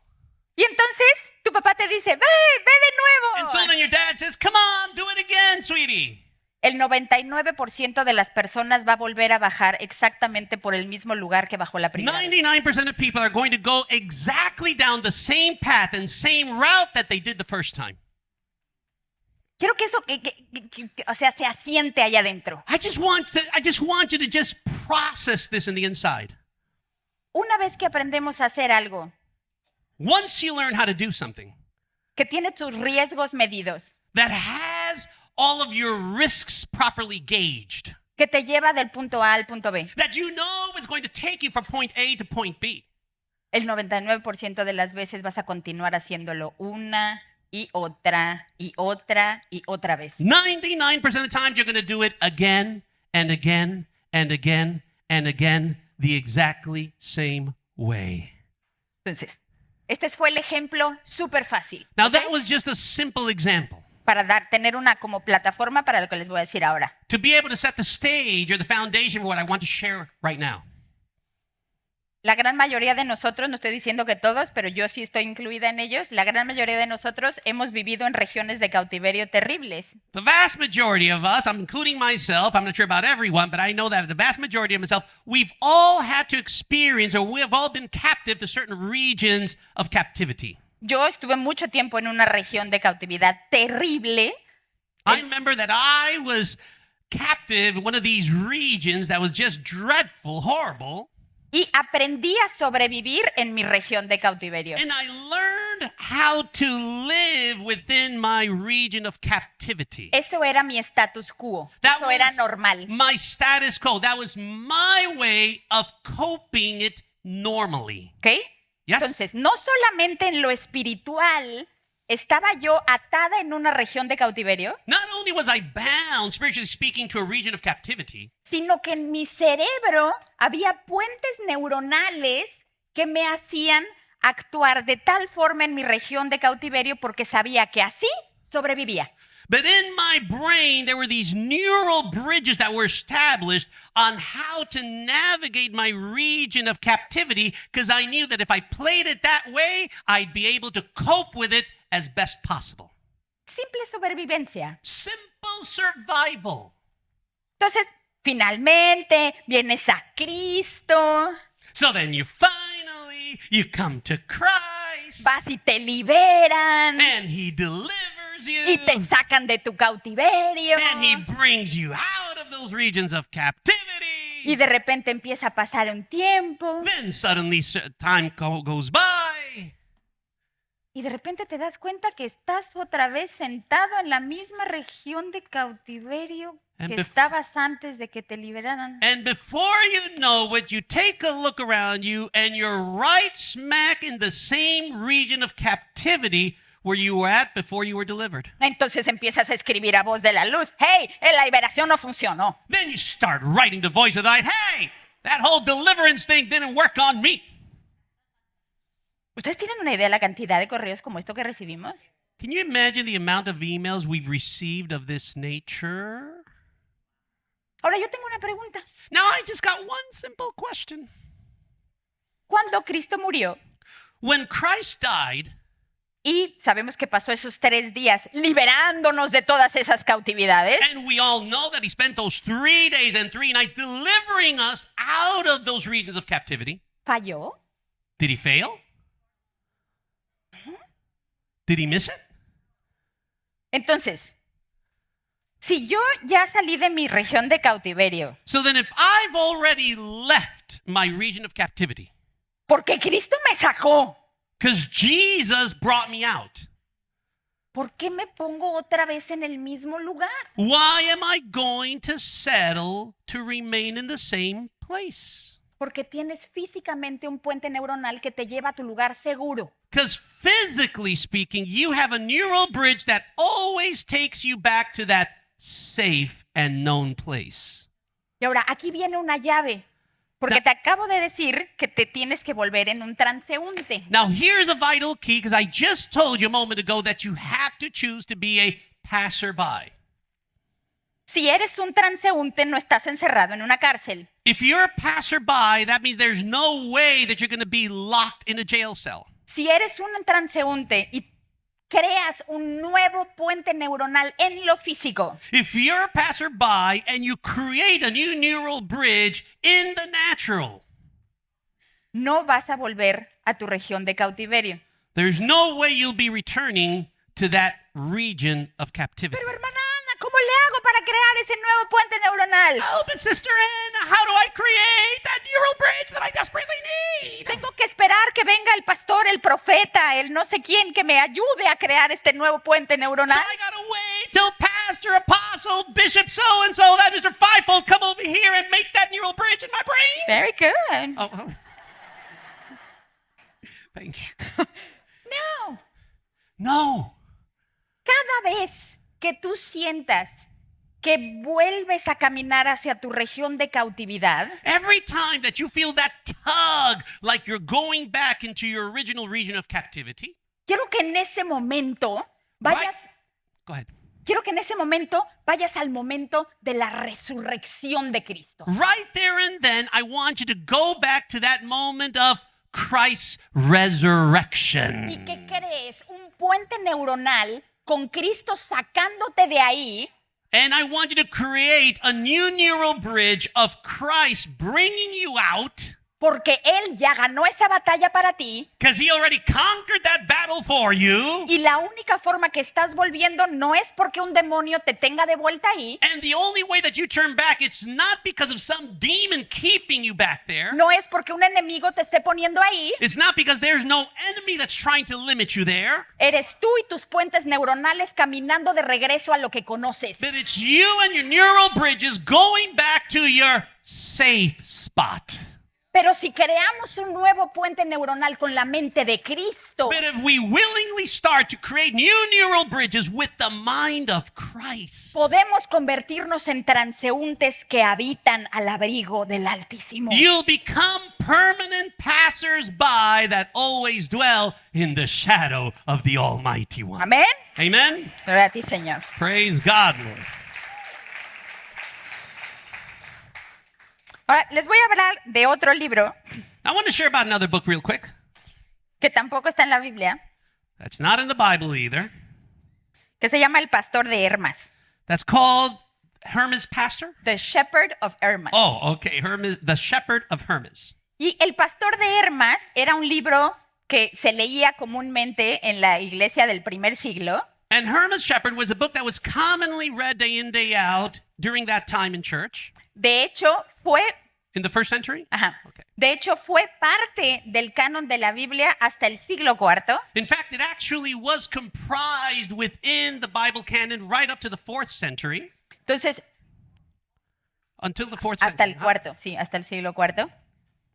S1: Y entonces tu papá te dice, ve de
S2: And so
S1: nuevo.
S2: then your dad says, come on, do it again, sweetie.
S1: El 99% de las personas va a volver a bajar exactamente por el mismo lugar que bajó la primera vez.
S2: 99% of people are going to go exactly down the same path and same route that they did the first time.
S1: Quiero que eso, o sea, se asiente allá adentro.
S2: I just want you to just process this in the inside.
S1: Una vez que aprendemos a hacer algo
S2: Once you learn how to do something
S1: que tiene tus riesgos medidos,
S2: that has all of your risks properly gauged,
S1: que te lleva del punto A al punto B,
S2: that you know is going to take you from point A to point B,
S1: el 99% de las veces vas a continuar haciéndolo una y otra y otra y otra vez.
S2: 99% of the time you're going to do it again and again and again and again the exactly same way.
S1: Entonces, este fue el ejemplo súper fácil.
S2: Now
S1: ¿ok?
S2: that was just a simple example
S1: Para tener una como plataforma para lo que les voy a decir ahora.
S2: to be able to set the stage or the foundation for what I want to share right now.
S1: La gran mayoría de nosotros, no estoy diciendo que todos, pero yo sí estoy incluida en ellos, la gran mayoría de nosotros hemos vivido en regiones de cautiverio terribles.
S2: The vast majority of us, I'm including myself, I'm not sure about everyone, but I know that the vast majority of myself, we've all had to experience or we have all been captive to certain regions of captivity.
S1: Yo estuve mucho tiempo en una región de cautividad terrible.
S2: I remember that I was captive in one of these regions that was just dreadful, horrible,
S1: Y aprendí a sobrevivir en mi región de cautiverio.
S2: and I learned how to live within my region of captivity.
S1: Eso era mi status quo.
S2: That
S1: Eso era
S2: was
S1: normal.
S2: my status quo. That was my way of coping it normally.
S1: ¿Ok?
S2: Yes.
S1: Entonces, no solamente en lo espiritual estaba yo atada en una región de cautiverio,
S2: Not only was I bound, spiritually speaking, to a region of captivity,
S1: sino que en mi cerebro había puentes neuronales que me hacían actuar de tal forma en mi región de cautiverio porque sabía que así sobrevivía.
S2: but in my brain, there were these neural bridges that were established on how to navigate my region of captivity because I knew that if I played it that way, I'd be able to cope with it as best possible.
S1: Simple sobrevivencia.
S2: Simple survival.
S1: Entonces, finalmente vienes a Cristo,
S2: So then you come to Christ
S1: vas y te liberan
S2: and he delivers
S1: y te
S2: you
S1: sacan de tu cautiverio.
S2: and he brings you out of those regions of captivity.
S1: Y de repente empieza a pasar un tiempo
S2: Then suddenly time goes by
S1: y de repente te das cuenta que estás otra vez sentado en la misma región de cautiverio
S2: And
S1: que
S2: bef-
S1: estabas antes de que te liberaran.
S2: and before you know it, you take a look around you and you're right smack in the same region of captivity where you were at before you were delivered.
S1: Entonces empiezas a escribir a voz de la luz, hey, la liberación no funcionó.
S2: Then you start writing the voice of the light, hey, that whole deliverance thing didn't work on me.
S1: ¿Ustedes tienen una idea de la cantidad de correos como esto que recibimos?
S2: Can you imagine the amount of emails we've received of this nature?
S1: Ahora yo tengo una pregunta.
S2: Now, I just got one simple question.
S1: Cuando Cristo murió
S2: When Christ died,
S1: y sabemos que pasó esos 3 días liberándonos de todas esas cautividades,
S2: and we all know that he spent those 3 days and 3 nights delivering us out of those regions of captivity,
S1: ¿falló?
S2: did he fail? Did he miss it?
S1: Entonces, si yo ya salí de mi región de cautiverio,
S2: So then, if I've already left my region of captivity,
S1: porque Cristo me sacó,
S2: because Jesus brought me out,
S1: ¿por qué me pongo otra vez en el mismo lugar?
S2: why am I going to settle to remain in the same place?
S1: Porque tienes físicamente un puente neuronal que te lleva a tu lugar seguro.
S2: Because physically speaking, you have a neural bridge that always takes you back to that safe and known place.
S1: Y ahora, aquí viene una llave, porque te acabo de decir que te tienes que volver en un transeúnte.
S2: Now, here's a vital key because I just told you a moment ago that you have to choose to be a passerby.
S1: Si eres un transeúnte, no estás encerrado en una cárcel.
S2: If you're a passerby, that means there's no way that you're going to be locked in a jail cell.
S1: Si eres un transeúnte y creas un nuevo puente neuronal en lo físico,
S2: if you're a passerby and you create a new neural bridge in the natural,
S1: no vas a volver a tu región de cautiverio.
S2: there's no way you'll be returning to that region of captivity.
S1: Pero hermana Ana, ¿cómo le hago para crear ese nuevo puente neuronal?
S2: Oh, but Sister Anna, how do I create that neural bridge that I desperately need?
S1: Tengo que esperar que venga el pastor, el profeta, el no sé quién que me ayude a crear este nuevo puente neuronal.
S2: I gotta wait till Pastor, Apostle, Bishop so-and-so, that Mr. Fivefold come over here and make that neural bridge in my brain.
S1: Very good.
S2: Oh. Thank you.
S1: No.
S2: No.
S1: Cada vez que tú sientas que vuelves a caminar hacia tu región de cautividad,
S2: Every time that you feel that tug, like you're going back into your original region of captivity,
S1: quiero que en ese momento vayas,
S2: go ahead.
S1: quiero que en ese momento vayas al momento de la resurrección de Cristo.
S2: Right there and then, I want you to go back to that moment of Christ's resurrection.
S1: ¿Y qué crees? Un puente neuronal con Cristo sacándote de ahí
S2: And I want you to create a new neural bridge of Christ bringing you out
S1: porque Él ya ganó esa batalla para ti
S2: because he already conquered that battle for you.
S1: y la única forma que estás volviendo no es porque un demonio te tenga de vuelta ahí,
S2: And the only way that you turn back, it's not because of some demon keeping you back there.
S1: no es porque un enemigo te esté poniendo ahí,
S2: It's not because there's no enemy that's trying to limit you there.
S1: eres tú y tus puentes neuronales caminando de regreso a lo que conoces.
S2: But it's you and your neural bridges going back to your safe spot.
S1: Pero si creamos un nuevo puente neuronal con la mente de Cristo,
S2: But if we willingly start to create new neural bridges with the mind of Christ,
S1: podemos convertirnos en transeúntes que habitan al abrigo del Altísimo.
S2: you'll become permanent passers-by that always dwell in the shadow of the Almighty One.
S1: Amén.
S2: Amen?
S1: Gloria a ti, Señor.
S2: Praise God, Lord.
S1: Ahora, les voy a hablar de otro libro
S2: I want to share about another book real quick.
S1: que tampoco está en la Biblia,
S2: That's not in the Bible either.
S1: que se llama El Pastor de Hermas,
S2: That's called Hermas Pastor.
S1: The Shepherd of Hermas.
S2: Oh, okay. Hermas, the Shepherd of Hermas.
S1: Y El Pastor de Hermas era un libro que se leía comúnmente en la iglesia del primer siglo.
S2: And Hermas Shepherd was a book that was commonly read day in, day out during that time in church.
S1: De hecho, fue
S2: In the first century? Okay.
S1: De hecho, fue parte del canon de la Biblia hasta el siglo IV.
S2: In fact, it actually was comprised within the Bible canon right up to the 4th century.
S1: Entonces,
S2: Until the 4th
S1: hasta el
S2: century.
S1: cuarto, sí, hasta el siglo IV.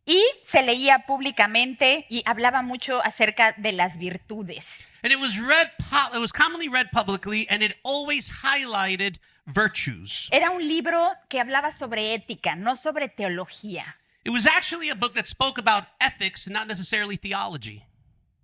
S1: Y se leía públicamente y hablaba mucho acerca de las virtudes.
S2: And it was commonly read publicly, and it always highlighted virtues.
S1: Era un libro que hablaba sobre ética, no sobre teología.
S2: It was actually a book that spoke about ethics, not necessarily theology.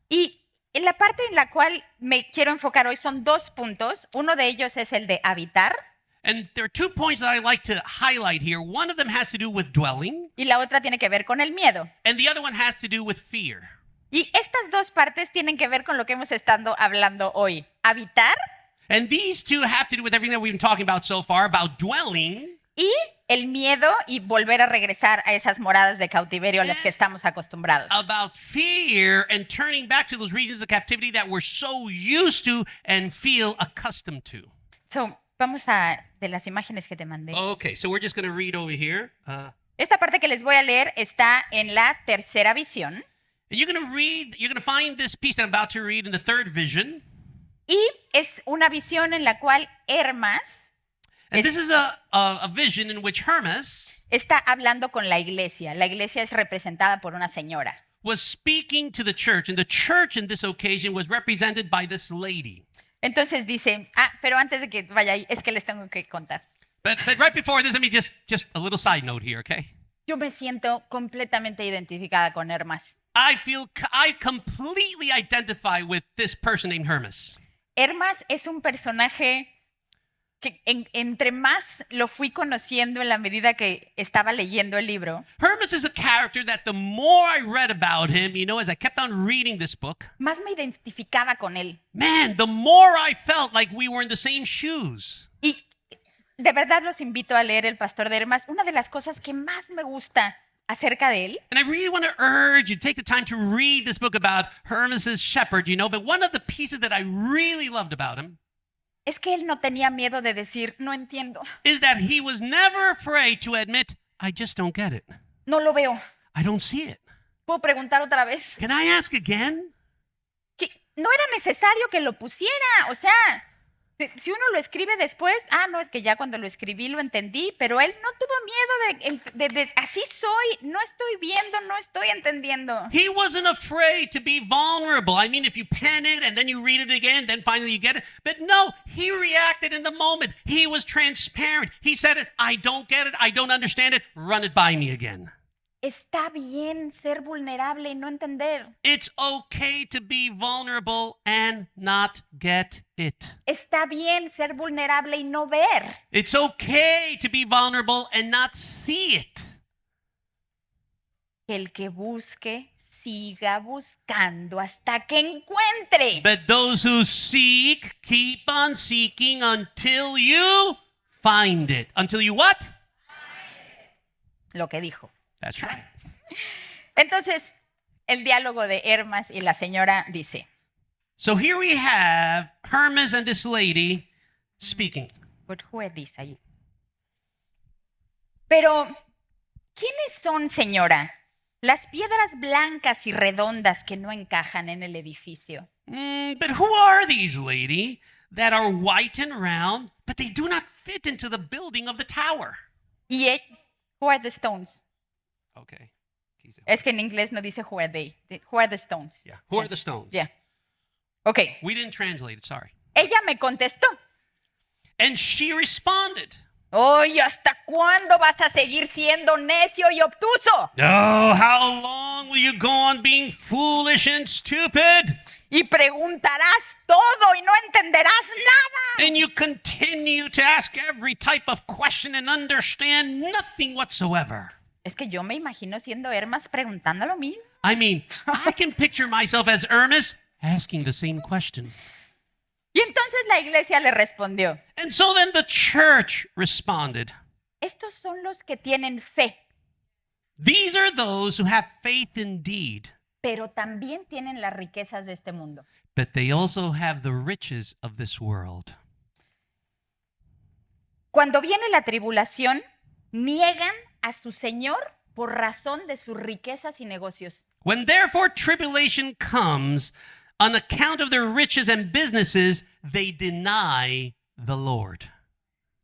S1: Y en la parte en la cual me quiero enfocar hoy son dos puntos. Uno de ellos es el de habitar
S2: And there are 2 points that I like to highlight here. One of them has to do with dwelling,
S1: y la otra tiene que ver con el miedo.
S2: and the other one has to do with fear.
S1: Y estas dos partes tienen que ver con lo que hemos estado hablando hoy. Habitar
S2: And these two have to do with everything that we've been talking about so far about dwelling
S1: y el miedo y volver a regresar a esas moradas de cautiverio a las que estamos acostumbrados.
S2: about fear and turning back to those regions of captivity that we're so used to and feel accustomed to.
S1: So, vamos a de las imágenes que te mandé.
S2: Okay, so we're just going to read over here.
S1: Esta parte que les voy a leer está en la tercera visión
S2: You're going to find this piece that I'm about to read in the third vision.
S1: y es una visión en la cual Hermas
S2: And this is a vision in which Hermas
S1: está hablando con la iglesia. La iglesia es representada por una señora.
S2: was speaking to the church, and the church in this occasion was represented by this lady.
S1: Entonces dice, pero antes de que vaya ahí, es que les tengo que contar.
S2: But right before this, let me just a little side note here, okay?
S1: Yo me siento completamente identificada con Hermas.
S2: I completely identify with this person named Hermas.
S1: Hermas es un personaje que entre más lo fui conociendo en la medida que estaba leyendo el libro,
S2: Hermas is a character that the more I read about him, as I kept on reading this book,
S1: más me identificaba con él.
S2: man, the more I felt like we were in the same shoes.
S1: Y de verdad los invito a leer El Pastor de Hermas. Una de las cosas que más me gusta acerca de él
S2: And I really want to urge you to take the time to read this book about Hermas's shepherd, but one of the pieces that I really loved about him
S1: es que él no tenía miedo de decir, no entiendo,
S2: is that he was never afraid to admit, I just don't get it.
S1: no lo veo.
S2: I don't see it.
S1: ¿Puedo preguntar otra vez?
S2: Can I ask again?
S1: Que no era necesario que lo pusiera. O sea, si uno lo escribe después, no, es que ya cuando lo escribí lo entendí, pero él no tuvo miedo de así soy, no estoy viendo, no estoy entendiendo.
S2: He wasn't afraid to be vulnerable. I mean, if you pen it and then you read it again, then finally you get it. But no, he reacted in the moment. He was transparent. He said it, I don't get it, I don't understand it, run it by me again.
S1: Está bien ser vulnerable y no entender.
S2: It's okay to be vulnerable and not get it.
S1: Está bien ser vulnerable y no ver.
S2: It's okay to be vulnerable and not see it.
S1: El que busque, siga buscando hasta que encuentre.
S2: But those who seek, keep on seeking until you find it. Until you what?
S1: Lo que dijo.
S2: That's right.
S1: Entonces, el diálogo de Hermas y la señora dice,
S2: So here we have Hermas and this lady speaking.
S1: But who are these ahí? Pero, ¿quiénes son, señora? Las piedras blancas y redondas que no encajan en el edificio.
S2: But who are these, lady, that are white and round, but they do not fit into the building of the tower?
S1: Y who are the stones?
S2: Okay.
S1: Es que en inglés no dice who are they. Who are the stones?
S2: Yeah. Who are the stones?
S1: Yeah. Ok.
S2: We didn't translate it, sorry.
S1: Ella me contestó.
S2: And she responded.
S1: Oye, ¿hasta cuándo vas a seguir siendo necio y obtuso?
S2: Oh, how long will you go on being foolish and stupid?
S1: Y preguntarás todo y no entenderás nada.
S2: And you continue to ask every type of question and understand nothing whatsoever.
S1: Es que yo me imagino siendo Hermas preguntando lo mismo.
S2: I mean, I can picture myself as Hermas asking the same question.
S1: Y entonces la iglesia le respondió,
S2: And so then the church responded.
S1: estos son los que tienen fe,
S2: These are those who have faith indeed,
S1: pero también tienen las riquezas de este mundo.
S2: but they also have the riches of this world.
S1: Cuando viene la tribulación, niegan a su Señor por razón de sus riquezas y negocios.
S2: When therefore tribulation comes, on account of their riches and businesses, they deny the Lord.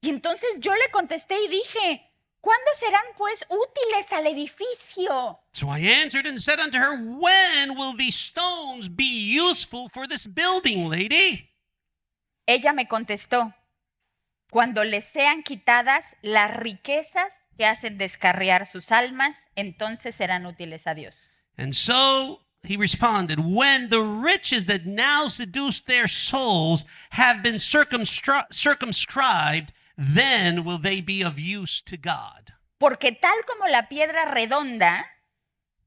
S1: Y entonces yo le contesté y dije, ¿cuándo serán pues útiles al edificio?
S2: So I answered and said unto her, When will these stones be useful for this building, lady?
S1: Ella me contestó, cuando les sean quitadas las riquezas que hacen descarriar sus almas, entonces serán útiles a Dios.
S2: And so he responded, When the riches that now seduce their souls have been circumscribed, then will they be of use to God.
S1: Porque tal como la piedra redonda,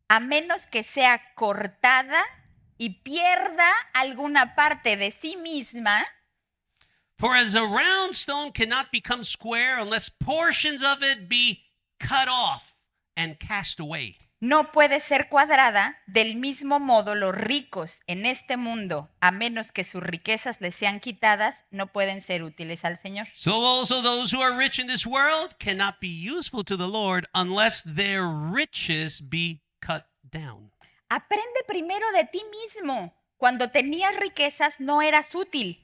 S1: a menos que sea cortada y pierda alguna parte de sí misma,
S2: For as a round stone cannot become square unless portions of it be cut off and cast away.
S1: no puede ser cuadrada, del mismo modo los ricos en este mundo, a menos que sus riquezas les sean quitadas, no pueden ser útiles al Señor.
S2: So also those who are rich in this world cannot be useful to the Lord unless their riches be cut down.
S1: Aprende primero de ti mismo. Cuando tenías riquezas no eras útil.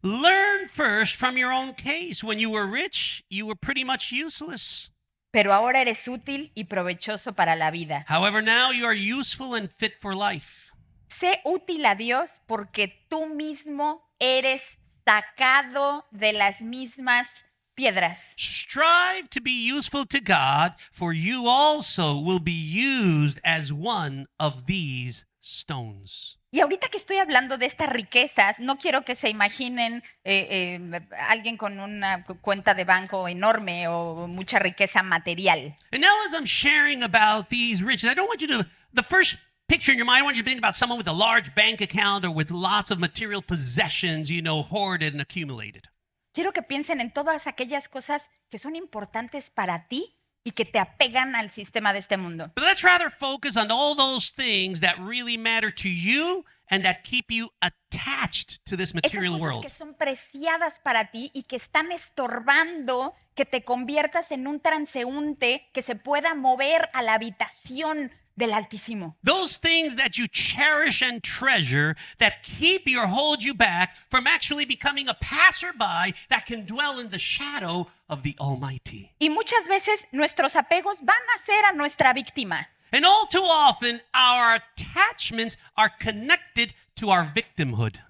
S2: Learn first from your own case. When you were rich, you were pretty much useless.
S1: Pero ahora eres útil y provechoso para la vida.
S2: However, now you are useful and fit for life.
S1: Sé útil a Dios porque tú mismo eres sacado de las mismas piedras.
S2: Strive to be useful to God, for you also will be used as one of these stones.
S1: Y ahorita que estoy hablando de estas riquezas, no quiero que se imaginen alguien con una cuenta de banco enorme o mucha riqueza material.
S2: And now, as I'm sharing about these riches, I don't want you to, the first picture in your mind, I want you to think about someone with a large bank account or with lots of material possessions, hoarded and accumulated.
S1: Quiero que piensen en todas aquellas cosas que son importantes para ti y que te apegan al sistema de este mundo.
S2: But let's rather focus on all those things that really matter to you and that keep you attached to this
S1: Esas
S2: material
S1: cosas
S2: world.
S1: que son preciadas para ti y que están estorbando que te conviertas en un transeúnte que se pueda mover a la habitación del Altísimo.
S2: Those things that you cherish and treasure that keep you or hold you back from actually becoming a passerby that can dwell in the shadow of the Almighty.
S1: Y muchas veces nuestros apegos van a ser a nuestra víctima.
S2: And all too often, our attachments are connected to our victimhood.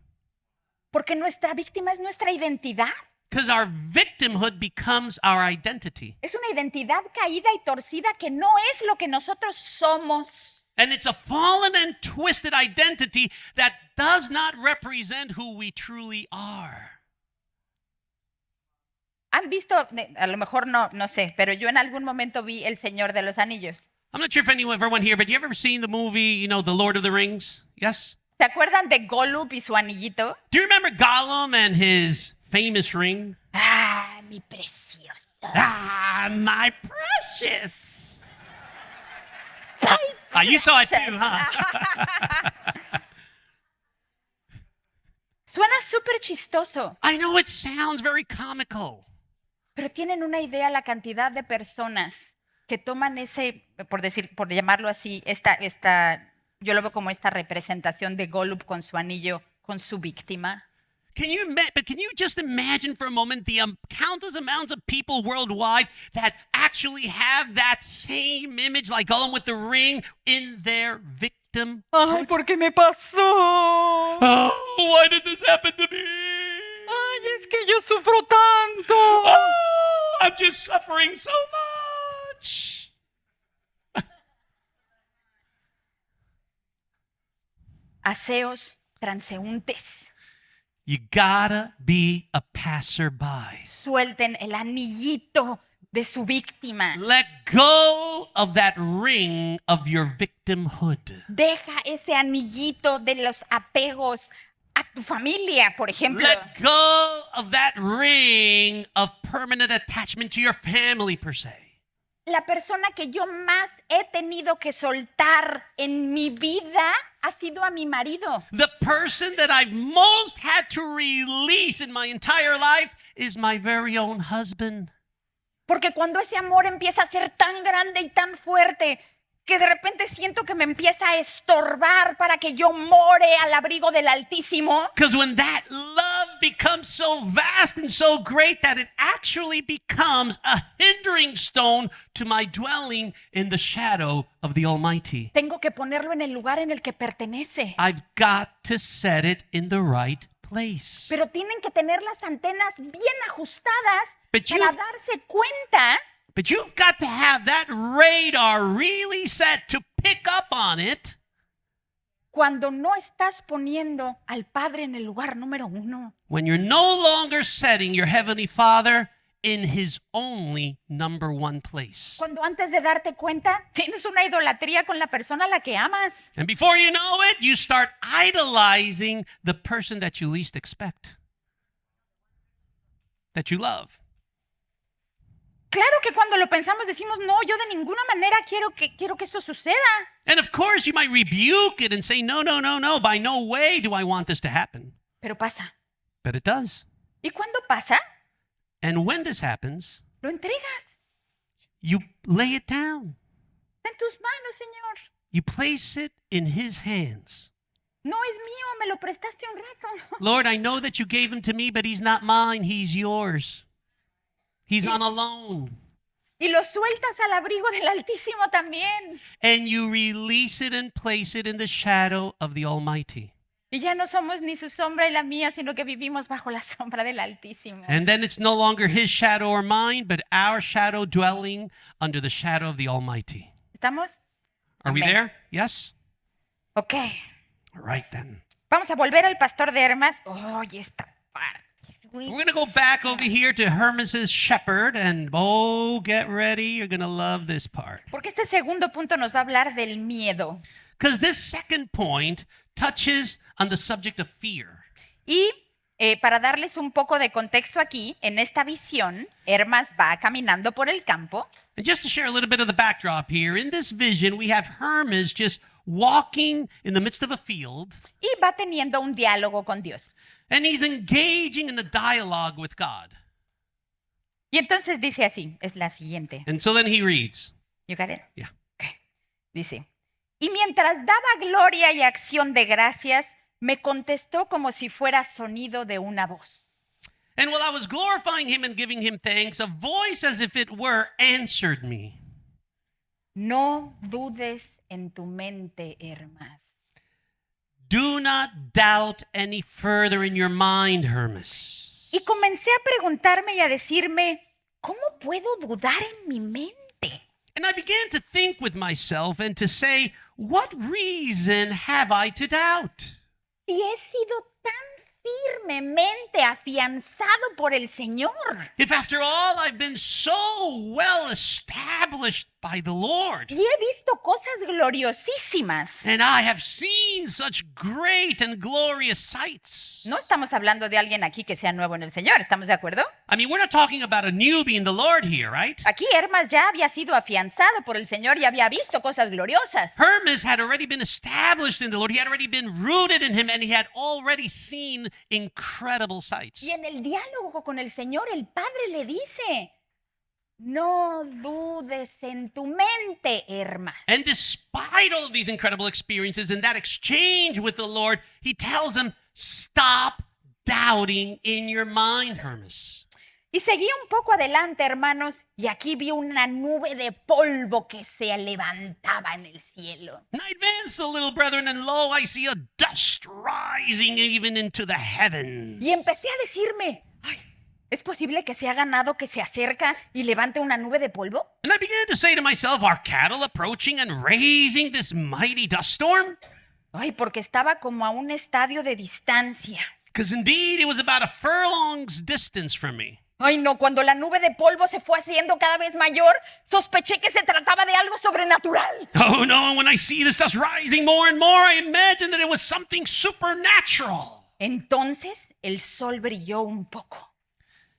S1: Porque nuestra víctima es nuestra identidad.
S2: Because our victimhood becomes our identity.
S1: Es una identidad caída y torcida que no es lo que nosotros somos.
S2: And it's a fallen and twisted identity that does not represent who we truly are.
S1: ¿Han visto? A lo mejor no sé, pero yo en algún momento vi El Señor de los Anillos.
S2: I'm not sure if everyone here, but you ever seen the movie, The Lord of the Rings? Yes?
S1: ¿Se acuerdan de Gollum y su anillito?
S2: Do you remember Gollum and his famous ring?
S1: Ah, mi precioso.
S2: Ah, my precious.
S1: Ay,
S2: You saw it too,
S1: precious.
S2: huh?
S1: Suena súper chistoso,
S2: I know it sounds very comical.
S1: pero tienen una idea la cantidad de personas que toman ese, por llamarlo así, yo lo veo como esta representación de Gollum con su anillo, con su víctima.
S2: Can you just imagine for a moment the countless amounts of people worldwide that actually have that same image like Gollum with the ring in their victim?
S1: Ay, ¿por qué me pasó?
S2: Oh, why did this happen to me?
S1: Ay, es que yo sufro tanto.
S2: Oh, I'm just suffering so much.
S1: Aseos transeúntes.
S2: You gotta be a passerby.
S1: Suelten el anillito de su víctima.
S2: Let go of that ring of your victimhood.
S1: Deja ese anillito de los apegos a tu familia, por ejemplo.
S2: Let go of that ring of permanent attachment to your family, per se.
S1: La persona que yo más he tenido que soltar en mi vida ha sido a mi marido.
S2: The person that I've most had to release in my entire life is my very own husband.
S1: Porque cuando ese amor empieza a ser tan grande y tan fuerte, que de repente siento que me empieza a estorbar para que yo more al abrigo del Altísimo.
S2: Because when that love becomes so vast and so great that it actually becomes a hindering stone to my dwelling in the shadow of the Almighty.
S1: Tengo que ponerlo en el lugar en el que pertenece.
S2: I've got to set it in the right place.
S1: Pero tienen que tener las antenas bien ajustadas
S2: But
S1: para darse cuenta
S2: But you've got to have that radar really set to pick up on it
S1: cuando no estás poniendo al Padre en el lugar número 1.
S2: when you're no longer setting your Heavenly Father in His only number one place.
S1: Cuando antes de darte cuenta, tienes una idolatría con la persona a la que amas.
S2: And before you know it, you start idolizing the person that you least expect, that you love.
S1: Claro que cuando lo pensamos decimos, no, yo de ninguna manera quiero que eso suceda.
S2: And of course, you might rebuke it and say, no, by no way do I want this to happen.
S1: Pero pasa.
S2: But it does.
S1: ¿Y cuando pasa?
S2: And when this happens,
S1: Lo entregas.
S2: you lay it down.
S1: Está en tus manos, Señor.
S2: You place it in His hands.
S1: No es mío, me lo prestaste un rato.
S2: Lord, I know that you gave him to me, but he's not mine. He's yours. He's on a loan.
S1: Y lo sueltas al abrigo del Altísimo también.
S2: And you release it and place it in the shadow of the Almighty.
S1: Y ya no somos ni su sombra y la mía, sino que vivimos bajo la sombra del Altísimo.
S2: And then it's no longer his shadow or mine, but our shadow dwelling under the shadow of the Almighty.
S1: ¿Estamos?
S2: Are we
S1: Amén.
S2: there? Yes?
S1: Ok.
S2: All right then.
S1: Vamos a volver al pastor de Hermas. ¡Ay, esta parte!
S2: We're going to go back over here to Hermas's shepherd, and get ready. You're going to love this part.
S1: Porque este segundo punto nos va a hablar del miedo.
S2: Because this second point touches on the subject of fear.
S1: Y para darles un poco de contexto aquí, en esta visión, Hermas va caminando por el campo.
S2: And just to share a little bit of the backdrop here, in this vision, we have Hermas just walking in the midst of a field,
S1: Y va teniendo un diálogo con Dios.
S2: and he's engaging in a dialogue with God.
S1: Y entonces dice así, es la siguiente.
S2: And so then he reads.
S1: You got it?
S2: Yeah.
S1: Okay. Dice, y mientras daba gloria y acción de gracias, me contestó como si fuera sonido de una voz.
S2: And while I was glorifying him and giving him thanks, a voice as if it were answered me.
S1: No dudes en tu mente, Hermas.
S2: Do not doubt any further in your mind, Hermas.
S1: Y comencé a preguntarme y a decirme, ¿cómo puedo dudar en mi mente?
S2: And I began to think with myself and to say, what reason have I to doubt?
S1: Si he sido tan firmemente afianzado por el Señor.
S2: If after all I've been so well established by the Lord,
S1: Y he visto cosas gloriosísimas.
S2: and I have seen such great and glorious sights.
S1: No estamos hablando de alguien aquí que sea nuevo en el Señor, ¿estamos de acuerdo?
S2: I mean, we're not talking about a newbie in the Lord here, right?
S1: Aquí Hermas ya había sido afianzado por el Señor y había visto cosas gloriosas.
S2: Hermas had already been established in the Lord. He had already been rooted in him, and he had already seen incredible sights.
S1: Y en el diálogo con el Señor, el Padre le dice, no dudes en tu mente, Hermas.
S2: And despite all of these incredible experiences and that exchange with the Lord, he tells him, stop doubting in your mind, Hermas.
S1: Y seguí un poco adelante, hermanos, y aquí vi una nube de polvo que se levantaba en el cielo.
S2: And I advance a little, brethren, and lo, I see a dust rising even into the heavens.
S1: Y empecé a decirme, ay, ¿es posible que sea ganado que se acerca y levante una nube de polvo?
S2: And I began to say to myself, are cattle approaching and raising this mighty dust storm?
S1: Ay, porque estaba como a un estadio de distancia.
S2: Because indeed, it was about a furlong's distance from me.
S1: Ay, no, cuando la nube de polvo se fue haciendo cada vez mayor, sospeché que se trataba de algo sobrenatural.
S2: Oh no, when I see this dust rising more and more, I imagine that it was something supernatural.
S1: Entonces el sol brilló un poco.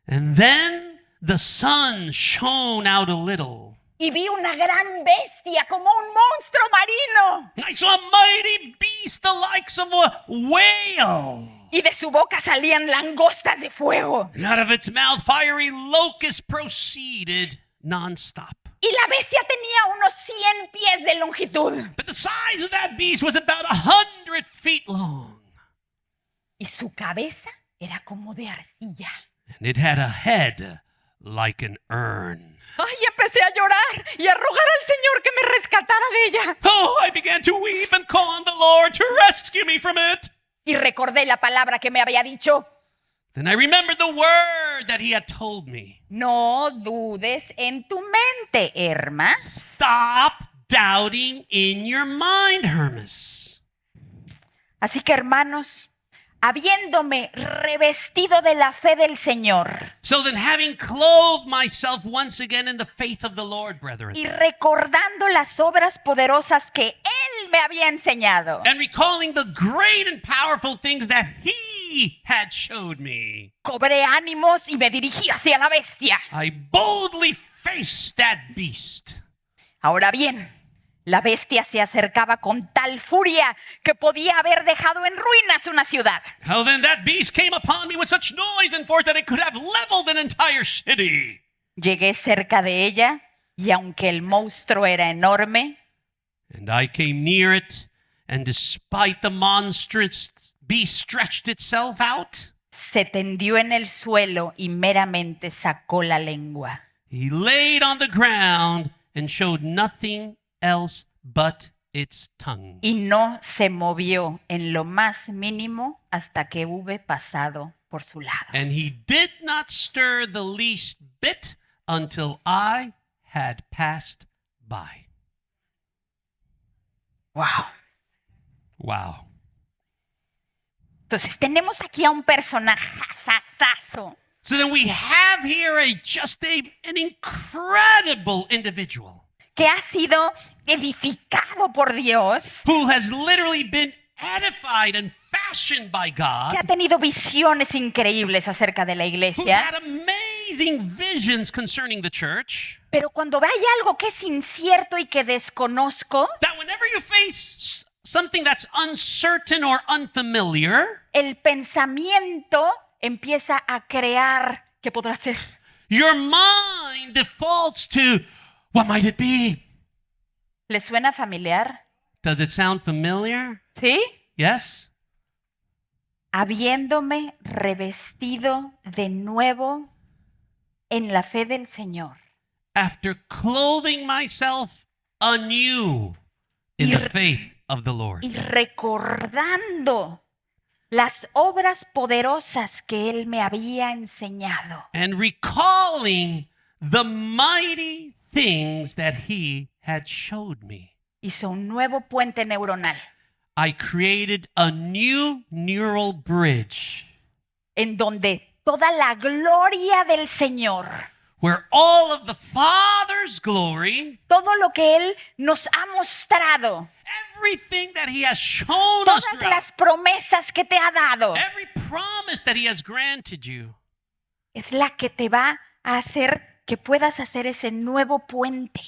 S2: And then the sun shone out a little.
S1: Y vi una gran bestia como un monstruo marino.
S2: And I saw a mighty beast, the likes of a whale.
S1: Y de su boca salían langostas de fuego.
S2: And out of its mouth, fiery locusts proceeded nonstop.
S1: Y la bestia tenía unos 100 pies de longitud.
S2: But the size of that beast was about 100 feet long.
S1: Y su cabeza era como de arcilla.
S2: And it had a head like an urn.
S1: Ay, empecé a llorar y a rogar al Señor que me rescatara de ella.
S2: Oh, I began to weep and call on the Lord to rescue me from it.
S1: Y recordé la palabra que me había dicho.
S2: Then I remembered the word that he had told me.
S1: No dudes en tu mente, Hermas.
S2: Stop doubting in your mind, Hermas.
S1: Así que, hermanos, habiéndome revestido de la fe del Señor
S2: So then, having clothed myself once again in the faith of the Lord, brethren,
S1: y recordando las obras poderosas que Él me había enseñado,
S2: and recalling the great and powerful things that he had showed me,
S1: cobré ánimos y me dirigí hacia la bestia.
S2: I boldly faced that beast.
S1: Ahora bien, la bestia se acercaba con tal furia que podía haber dejado en ruinas una ciudad.
S2: How then that beast came upon me with such noise and force that it could have leveled an entire city.
S1: Llegué cerca de ella y aunque el monstruo era enorme,
S2: And I came near it, and despite the monstrous beast stretched itself out,
S1: se tendió en el suelo y meramente sacó la lengua.
S2: he laid on the ground and showed nothing else but its tongue.
S1: Y no se movió en lo más mínimo hasta que hube pasado por su lado.
S2: And he did not stir the least bit until I had passed by.
S1: ¡Wow!
S2: Wow.
S1: Entonces tenemos aquí a un personajazazazo
S2: So then we have here an incredible individual
S1: que ha sido edificado por Dios,
S2: who has literally been edified and fashioned by God,
S1: que ha tenido visiones increíbles acerca de la
S2: who's
S1: iglesia.
S2: had amazing visions concerning the church,
S1: Pero cuando hay algo que es incierto y que desconozco,
S2: that whenever you face something that's uncertain or unfamiliar,
S1: el pensamiento empieza a crear qué podrá ser.
S2: your mind defaults to, what might it be?
S1: ¿Le suena familiar?
S2: Does it sound familiar?
S1: ¿Sí?
S2: Yes?
S1: Habiéndome revestido de nuevo en la fe del Señor.
S2: After clothing myself anew in the faith of the Lord.
S1: Y recordando las obras poderosas que Él me había enseñado.
S2: And recalling the mighty things that he had showed me.
S1: Hizo un nuevo puente neuronal
S2: I created a new neural bridge
S1: en donde toda la gloria del Señor,
S2: where all of the Father's glory,
S1: todo lo que Él nos ha mostrado,
S2: everything that he has shown us
S1: todas
S2: throughout,
S1: las promesas que te ha dado,
S2: every promise that he has granted you,
S1: es la que te va a hacer que puedas hacer ese nuevo puente.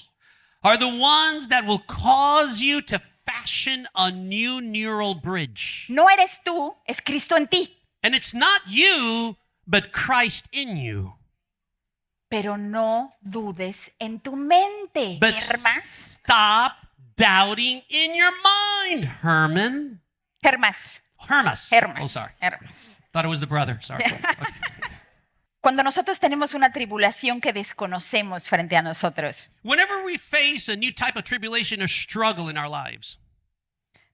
S2: are the ones that will cause you to fashion a new neural bridge.
S1: No eres tú, es Cristo en ti.
S2: And it's not you, but Christ in you.
S1: Pero no dudes en tu mente,
S2: But
S1: Hermas.
S2: stop doubting in your mind, Herman.
S1: Hermas.
S2: Hermas.
S1: Hermas.
S2: Oh, sorry.
S1: Hermas.
S2: Thought it was the brother. Sorry. Okay.
S1: Cuando nosotros tenemos una tribulación que desconocemos frente a nosotros,
S2: Whenever we face a new type of tribulation or struggle in our lives,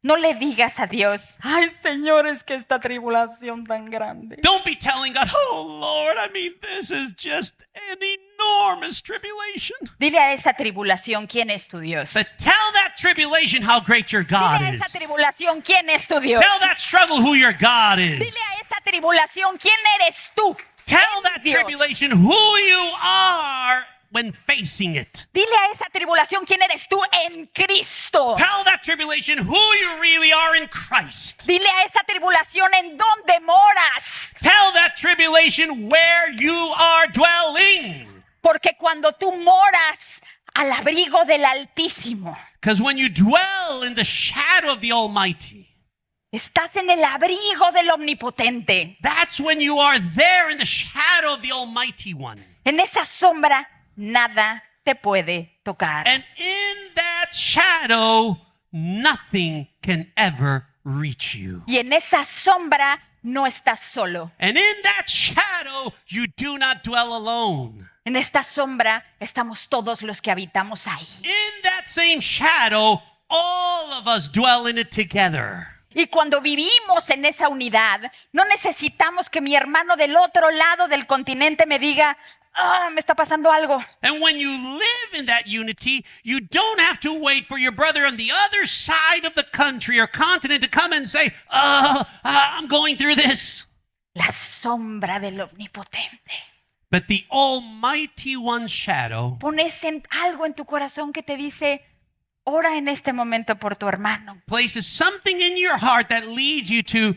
S1: no le digas a Dios, ay Señor, es que esta tribulación tan grande.
S2: don't be telling God, oh Lord, I mean, this is just an enormous tribulation.
S1: Dile a esa tribulación quién es tu Dios.
S2: But tell that tribulation how great your God
S1: Dile a esa
S2: is.
S1: tribulación quién es tu Dios.
S2: Tell that struggle who your God is.
S1: Dile a esa tribulación quién eres tú.
S2: Tell
S1: en
S2: that
S1: Dios.
S2: tribulation who you are when facing it.
S1: Dile a esa tribulación quién eres tú en Cristo.
S2: Tell that tribulation who you really are in Christ.
S1: Dile a esa tribulación en dónde moras.
S2: Tell that tribulation where you are dwelling.
S1: Porque cuando tú moras al abrigo del Altísimo,
S2: Because when you dwell in the shadow of the Almighty,
S1: estás en el abrigo del Omnipotente.
S2: that's when you are there in the shadow of the Almighty One.
S1: En esa sombra nada te puede tocar.
S2: And in that shadow, nothing can ever reach you.
S1: Y en esa sombra no estás solo.
S2: And in that shadow, you do not dwell alone.
S1: En esta sombra estamos todos los que habitamos ahí.
S2: In that same shadow, all of us dwell in it together.
S1: Y cuando vivimos en esa unidad, no necesitamos que mi hermano del otro lado del continente me diga, me está pasando algo.
S2: And when you live in that unity, you don't have to wait for your brother on the other side of the country or continent to come and say, I'm going through this.
S1: La sombra del Omnipotente.
S2: But the Almighty One's shadow
S1: Pones algo en tu corazón que te dice, ora en este momento por tu hermano.
S2: places something in your heart that leads you to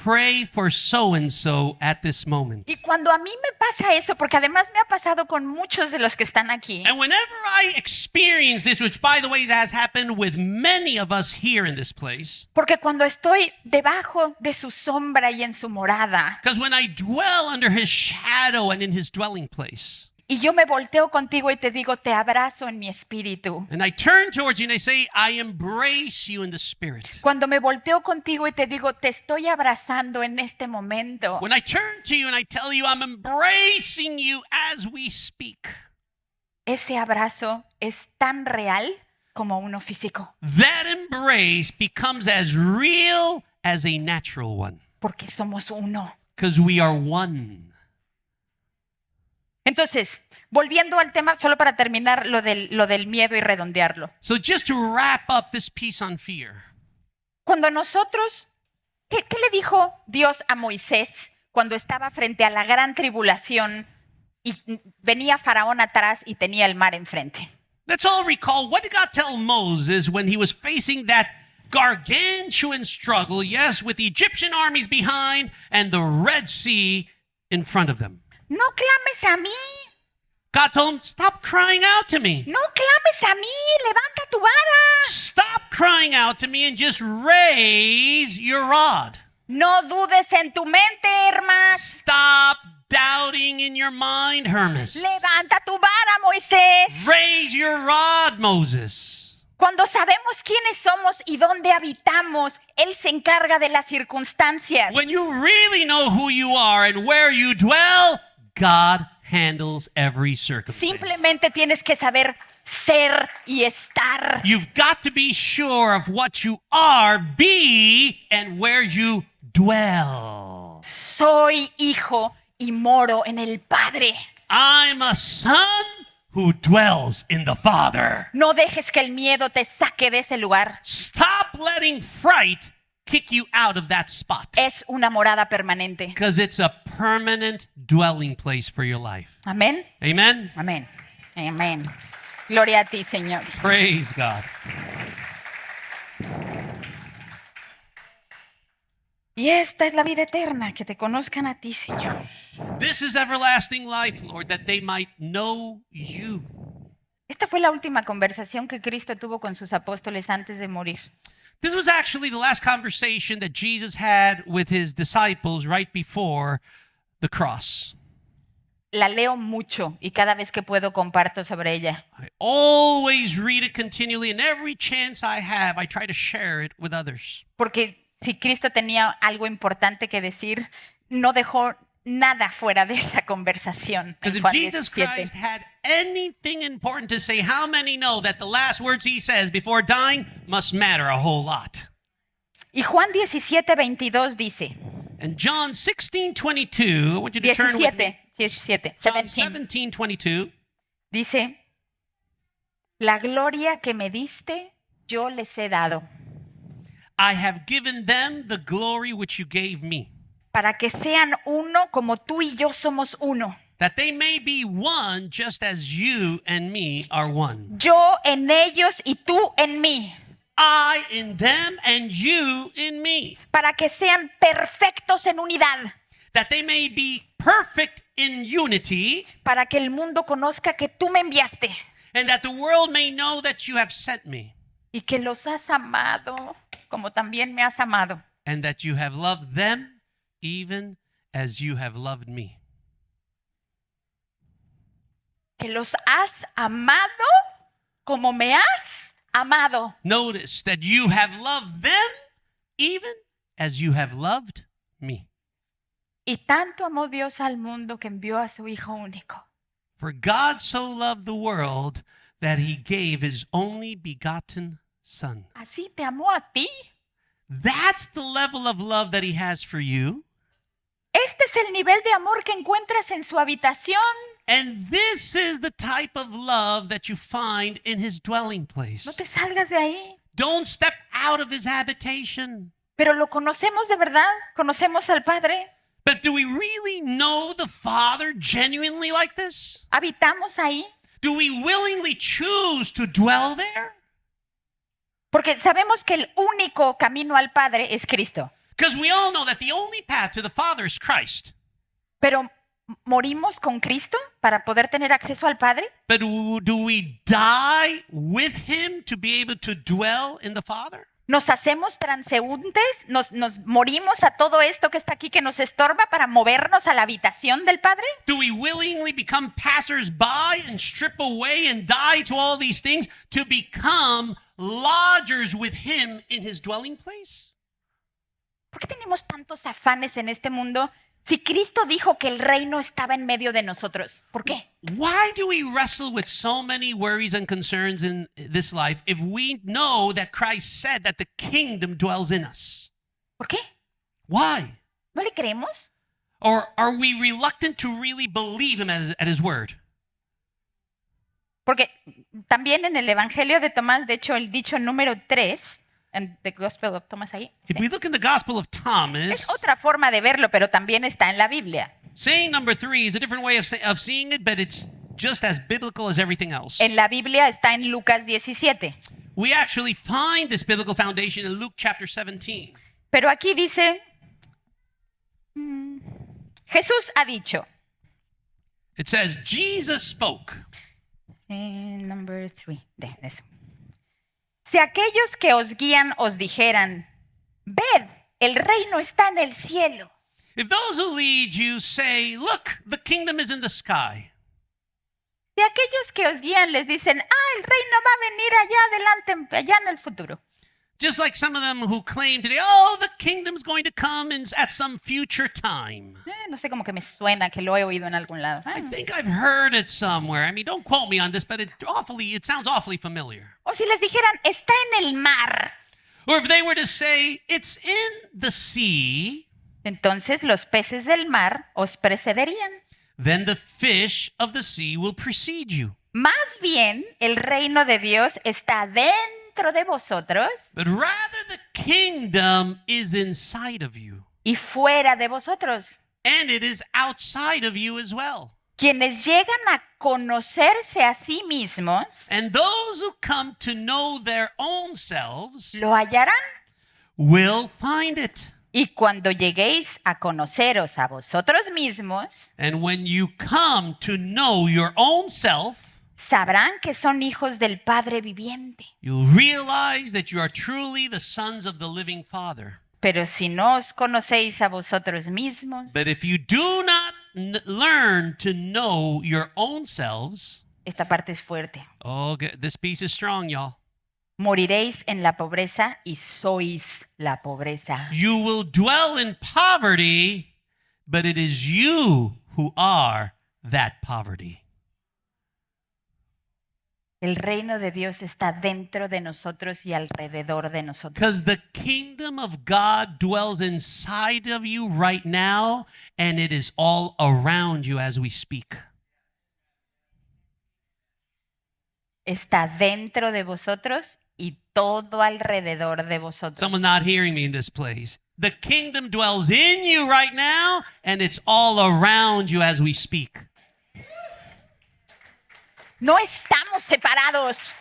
S2: pray for so-and-so at this moment.
S1: Y cuando a mí me pasa eso, porque además me ha pasado con muchos de los que están aquí,
S2: And whenever I experience this, which by the way has happened with many of us here in this place,
S1: porque cuando estoy debajo de su sombra y en su morada,
S2: because when I dwell under his shadow and in his dwelling place,
S1: y yo me volteo contigo y te digo, te abrazo en mi espíritu.
S2: and I turn towards you and I say, I embrace you in the spirit.
S1: Cuando me volteo contigo y te digo, te estoy abrazando en este momento,
S2: When I turn to you and I tell you I'm embracing you as we speak,
S1: ese abrazo es tan real como uno físico,
S2: that embrace becomes as real as a natural one,
S1: porque somos uno.
S2: because we are one.
S1: Entonces, volviendo al tema, solo para terminar lo del miedo y redondearlo.
S2: So just to wrap up this piece on fear,
S1: Cuando nosotros ¿Qué le dijo Dios a Moisés cuando estaba frente a la gran tribulación y venía Faraón atrás y tenía el mar enfrente?
S2: Let's all recall, what did God tell Moses when he was facing that gargantuan struggle, yes, with the Egyptian armies behind and the Red Sea in front of them?
S1: No clames a mí,
S2: God told him, stop crying out to me.
S1: no clames a mí, levanta tu vara.
S2: Stop crying out to me and just raise your rod.
S1: No dudes en tu mente, Hermas.
S2: Stop doubting in your mind, Hermas.
S1: Levanta tu vara, Moisés.
S2: Raise your rod, Moses.
S1: Cuando sabemos quiénes somos y dónde habitamos, Él se encarga de las circunstancias.
S2: When you really know who you are and where you dwell, God handles every circumstance.
S1: Simplemente tienes que saber ser y estar.
S2: You've got to be sure of what you are, be, and where you dwell.
S1: Soy hijo y moro en el Padre.
S2: I'm a son who dwells in the Father.
S1: No dejes que el miedo te saque de ese lugar.
S2: Stop letting fright kick you out of that spot.
S1: Es una morada permanente.
S2: Because it's a permanent dwelling place for your life.
S1: Amén.
S2: Amen?
S1: Amén. Amén. Gloria a ti, Señor.
S2: Praise God.
S1: Y esta es la vida eterna, que te conozcan a ti, Señor.
S2: This is everlasting life, Lord, that they might know you.
S1: Esta fue la última conversación que Cristo tuvo con sus apóstoles antes de morir.
S2: This was actually the last conversation that Jesus had with his disciples right before the cross.
S1: La leo mucho y cada vez que puedo comparto sobre ella.
S2: I always read it continually, and every chance I have, I try to share it with others.
S1: Porque si Cristo tenía algo importante que decir, no dejó nada fuera de esa conversación.
S2: Because
S1: En
S2: if
S1: Juan
S2: Jesus
S1: 17.
S2: Christ had anything important to say, how many know that the last words he says before dying must matter a whole lot?
S1: Y Juan 17:22 dice,
S2: And John 16:22, I want you to turn with me.
S1: 17,
S2: John
S1: 17,
S2: 17:22.
S1: dice, la gloria que me diste, yo les he dado,
S2: I have given them the glory which you gave me,
S1: para que sean uno como tú y yo somos uno.
S2: that they may be one just as you and me are one.
S1: Yo en ellos y tú en mí,
S2: I in them and you in me,
S1: para que sean perfectos en unidad,
S2: that they may be perfect in unity,
S1: para que el mundo conozca que tú me enviaste
S2: and that the world may know that you have sent me,
S1: y que los has amado como también me has amado.
S2: and that you have loved them even as you have loved me.
S1: Que los has amado como me has amado.
S2: Notice that you have loved them even as you have loved me.
S1: Y tanto amó Dios al mundo que envió a su Hijo único.
S2: For God so loved the world that he gave his only begotten Son.
S1: Así te amó a ti.
S2: That's the level of love that he has for you.
S1: Este es el nivel de amor que encuentras en su habitación.
S2: And this is the type of love that you find in his dwelling place.
S1: No te salgas de ahí.
S2: Don't step out of his habitation.
S1: Pero lo conocemos de verdad. Conocemos al Padre.
S2: But do we really know the Father genuinely like this?
S1: Habitamos ahí.
S2: Do we willingly choose to dwell there?
S1: Porque sabemos que el único camino al Padre es Cristo.
S2: Because we all know that the only path to the Father is Christ.
S1: Pero ¿morimos con Cristo para poder tener acceso al Padre?
S2: But do we die with him to be able to dwell in the Father?
S1: ¿Nos hacemos transeúntes? ¿Nos morimos a todo esto que está aquí que nos estorba para movernos a la habitación del Padre?
S2: Do we willingly become passers-by and strip away and die to all these things to become lodgers with him in his dwelling place?
S1: ¿Por qué tenemos tantos afanes en este mundo si Cristo dijo que el reino estaba en medio de nosotros? ¿Por qué?
S2: Why do we wrestle with so many worries and concerns in this life if we know that Christ said that the kingdom dwells in us?
S1: ¿Por qué?
S2: Why?
S1: ¿No le creemos?
S2: Or are we reluctant to really believe him at his word?
S1: Porque también en el Evangelio de Tomás, de hecho, el dicho número 3 en The Gospel of Thomas ahí.
S2: If
S1: Sí.
S2: we look in the Gospel of
S1: Es
S2: Thomas,
S1: otra forma de verlo, pero también está en la Biblia.
S2: saying number 3 is a different way of seeing it, but it's just as biblical as everything else.
S1: En la Biblia está en Lucas 17.
S2: We actually find this biblical foundation in Luke chapter 17.
S1: Pero aquí dice, Jesús ha dicho,
S2: It says, Jesus spoke.
S1: number 3, de eso. Si aquellos que os guían os dijeran, ved, el reino está en el cielo.
S2: If those who lead you say, look, the kingdom is in the sky.
S1: Si aquellos que os guían les dicen, el reino va a venir allá adelante, allá en el futuro.
S2: Just like some of them who claim today, oh, the kingdom's going to come at some future time.
S1: No sé, como que me suena que lo he oído en algún lado.
S2: I think I've heard it somewhere. I mean, don't quote me on this, but it sounds awfully familiar.
S1: O si les dijeran, está en el mar.
S2: Or if they were to say, it's in the sea,
S1: Entonces los peces del mar os precederían.
S2: then the fish of the sea will precede you.
S1: Más bien, el reino de Dios está dentro de vosotros
S2: But rather, the kingdom is inside of you,
S1: y fuera de vosotros.
S2: and it is outside of you as well.
S1: Quienes llegan a conocerse a sí mismos,
S2: And those who come to know their own selves
S1: lo hallarán.
S2: will find it.
S1: Y cuando lleguéis a conoceros a vosotros mismos,
S2: And when you come to know your own self,
S1: sabrán que son hijos del Padre viviente.
S2: you'll realize that you are truly the sons of the living Father.
S1: Pero si no os conocéis a vosotros mismos,
S2: But if you do not learn to know your own selves,
S1: esta parte es fuerte.
S2: this piece is strong, y'all.
S1: Moriréis en la pobreza y sois la pobreza.
S2: You will dwell in poverty, but it is you who are that poverty.
S1: El reino de Dios está dentro de nosotros y alrededor de nosotros.
S2: Because the kingdom of God dwells inside of you right now, and it is all around you as we speak.
S1: Está dentro de vosotros y todo alrededor de vosotros.
S2: Someone's not hearing me in this place. The kingdom dwells in you right now, and it's all around you as we speak.
S1: No estamos separados.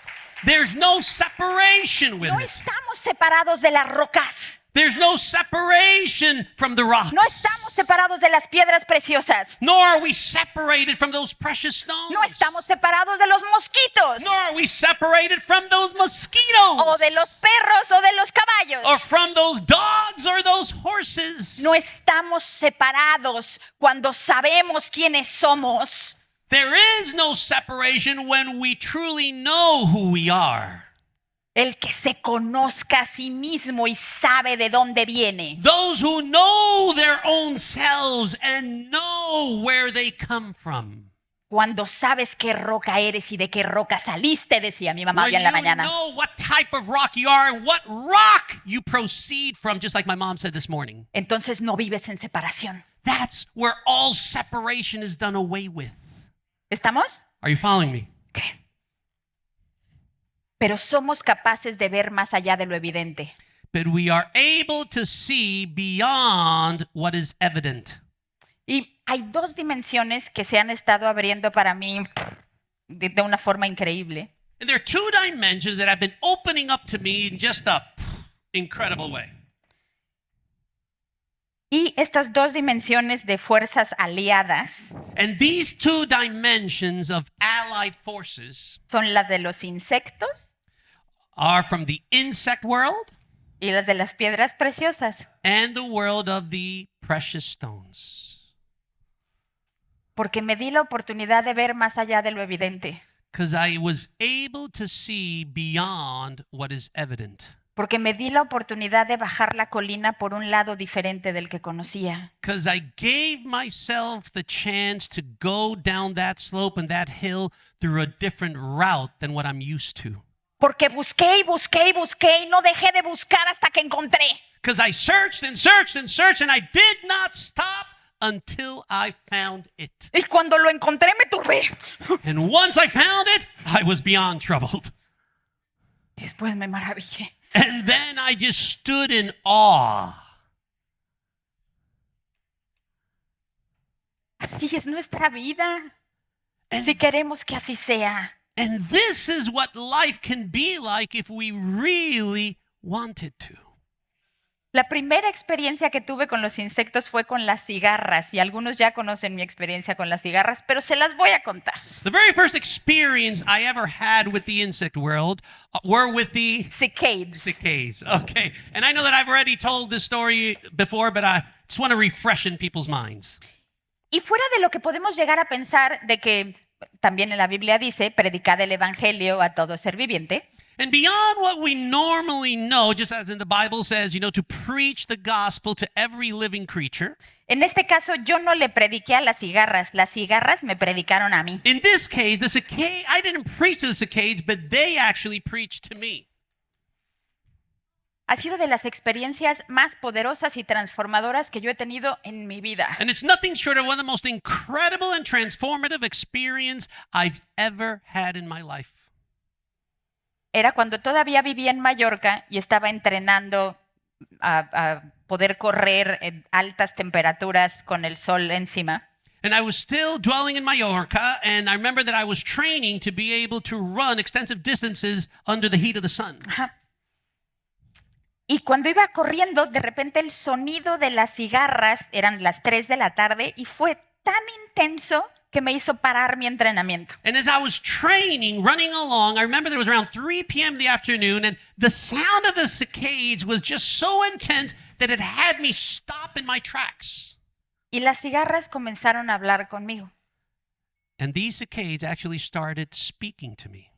S2: There's no separation with
S1: No
S2: it.
S1: estamos separados de las rocas.
S2: There's no separation from the rocks.
S1: No estamos separados de las piedras preciosas.
S2: Nor are we separated from those precious stones.
S1: No estamos separados de los mosquitos.
S2: Nor are we separated from those mosquitoes.
S1: O de los perros o de los caballos.
S2: Or from those dogs or those horses.
S1: No estamos separados cuando sabemos quiénes somos.
S2: There is no separation when we truly know who we are.
S1: El que se conozca a sí mismo y sabe de dónde viene.
S2: Those who know their own selves and know where they come from.
S1: Cuando sabes qué roca eres y de qué roca saliste, decía mi mamá hoy
S2: When
S1: en la
S2: you
S1: mañana.
S2: know what type of rock you are and what rock you proceed from, just like my mom said this morning.
S1: Entonces no vives en separación.
S2: That's where all separation is done away with.
S1: ¿Estamos?
S2: Are you following me?
S1: ¿Qué? Pero somos capaces de ver más allá de lo evidente.
S2: But we are able to see beyond what is evident.
S1: Y hay dos dimensiones que se han estado abriendo para mí de una forma increíble.
S2: And there are two dimensions that have been opening up to me in just a incredible way.
S1: Y estas dos dimensiones de fuerzas aliadas
S2: And these two dimensions of allied forces
S1: son las de los insectos
S2: are from the insect world
S1: y las de las piedras preciosas.
S2: and the world of the precious stones.
S1: Porque me di la oportunidad de ver más allá de lo evidente.
S2: Because I was able to see beyond what is evident.
S1: Porque me di la oportunidad de bajar la colina por un lado diferente del que conocía.
S2: Because I gave myself the chance to go down that slope and that hill through a different route than what I'm used to.
S1: Porque busqué y busqué y busqué y no dejé de buscar hasta que encontré.
S2: Because I searched and searched and searched and I did not stop until I found it.
S1: Y cuando lo encontré me turbé.
S2: And once I found it, I was beyond troubled.
S1: Y después me maravillé.
S2: And then I just stood in awe.
S1: Así es nuestra vida.
S2: And,
S1: Si queremos que así sea.
S2: and this is what life can be like if we really wanted to.
S1: La primera experiencia que tuve con los insectos fue con las cigarras y algunos ya conocen mi experiencia con las cigarras, pero se las voy a contar.
S2: The very first experience I ever had with the insect world were with the
S1: Cicades.
S2: cicadas. Okay. And I know that I've already told this story before, but I just want to refresh in people's minds.
S1: Y fuera de lo que podemos llegar a pensar de que también en la Biblia dice, predicad el evangelio a todo ser viviente,
S2: And beyond what we normally know, just as in the Bible says, to preach the gospel to every living creature.
S1: en este caso yo no le prediqué a las cigarras me predicaron a mí.
S2: In this case, the cicada, I didn't preach to the cicadas, but they actually preached to me.
S1: Ha sido de las experiencias más poderosas y transformadoras que yo he tenido en mi vida.
S2: And it's nothing short of one of the most incredible and transformative experience I've ever had in my life.
S1: Era cuando todavía vivía en Mallorca y estaba entrenando a poder correr en altas temperaturas con el sol encima.
S2: And I was still dwelling in Mallorca, and I remember that I was training to be able to run extensive distances under the heat of the sun.
S1: Ajá. Y cuando iba corriendo, de repente el sonido de las cigarras, eran las 3 de la tarde, y fue tan intenso que me hizo parar mi entrenamiento.
S2: And as I was training, running along, I remember there was around 3 p.m. in the afternoon, and the sound of the cicadas was just so intense that it had me stop in my tracks.
S1: Y las cigarras comenzaron a hablar conmigo.
S2: And these cicadas actually started speaking to me.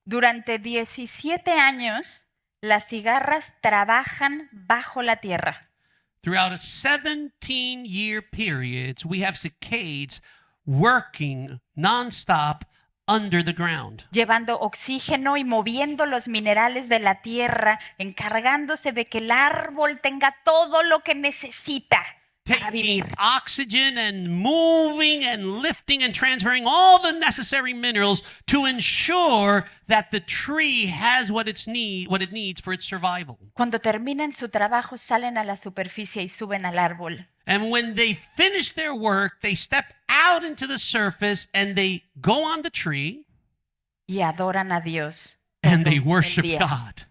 S1: Durante 17 años, las cigarras trabajan bajo la tierra.
S2: Throughout a 17-year period, we have cicadas working nonstop under the ground.
S1: Llevando oxígeno y moviendo los minerales de la tierra, encargándose de que el árbol tenga todo lo que necesita para
S2: Taking
S1: vivir.
S2: oxygen and moving and lifting and transferring all the necessary minerals to ensure that the tree has what it needs for its survival.
S1: Cuando terminan su trabajo, salen a la superficie y suben al árbol.
S2: And when they finish their work, they step out into the surface and they go on the tree
S1: Y adoran a Dios.
S2: and
S1: todo
S2: they
S1: el
S2: worship
S1: día.
S2: God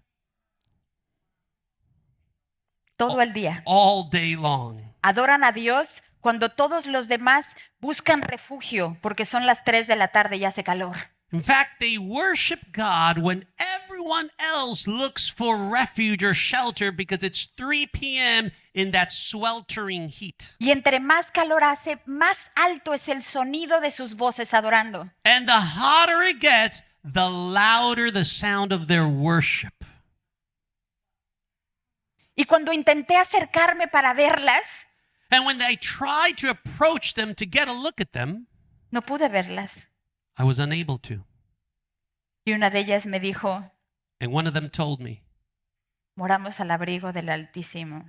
S1: Todo el día.
S2: all day long.
S1: Adoran a Dios cuando todos los demás buscan refugio porque son las 3 de la tarde y hace calor.
S2: In fact, they worship God when everyone else looks for refuge or shelter because it's 3 p.m. in that sweltering heat.
S1: Y entre más calor hace, más alto es el sonido de sus voces adorando.
S2: And the hotter it gets, the louder the sound of their worship.
S1: Y cuando intenté acercarme para verlas,
S2: And when I tried to approach them to get a look at them,
S1: no pude verlas.
S2: I was unable to.
S1: Y una de ellas me dijo,
S2: And one of them told me,
S1: moramos al abrigo del Altísimo.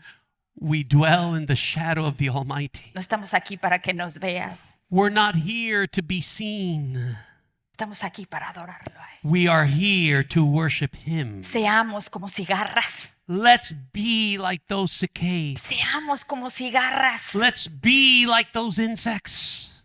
S2: we dwell in the shadow of the Almighty.
S1: No estamos aquí para que nos veas.
S2: We're not here to be seen.
S1: Estamos aquí para adorarlo a Él.
S2: We are here to worship Him.
S1: Seamos como cigarras.
S2: Let's be like those cicadas.
S1: Seamos como cigarras.
S2: Let's be like those insects.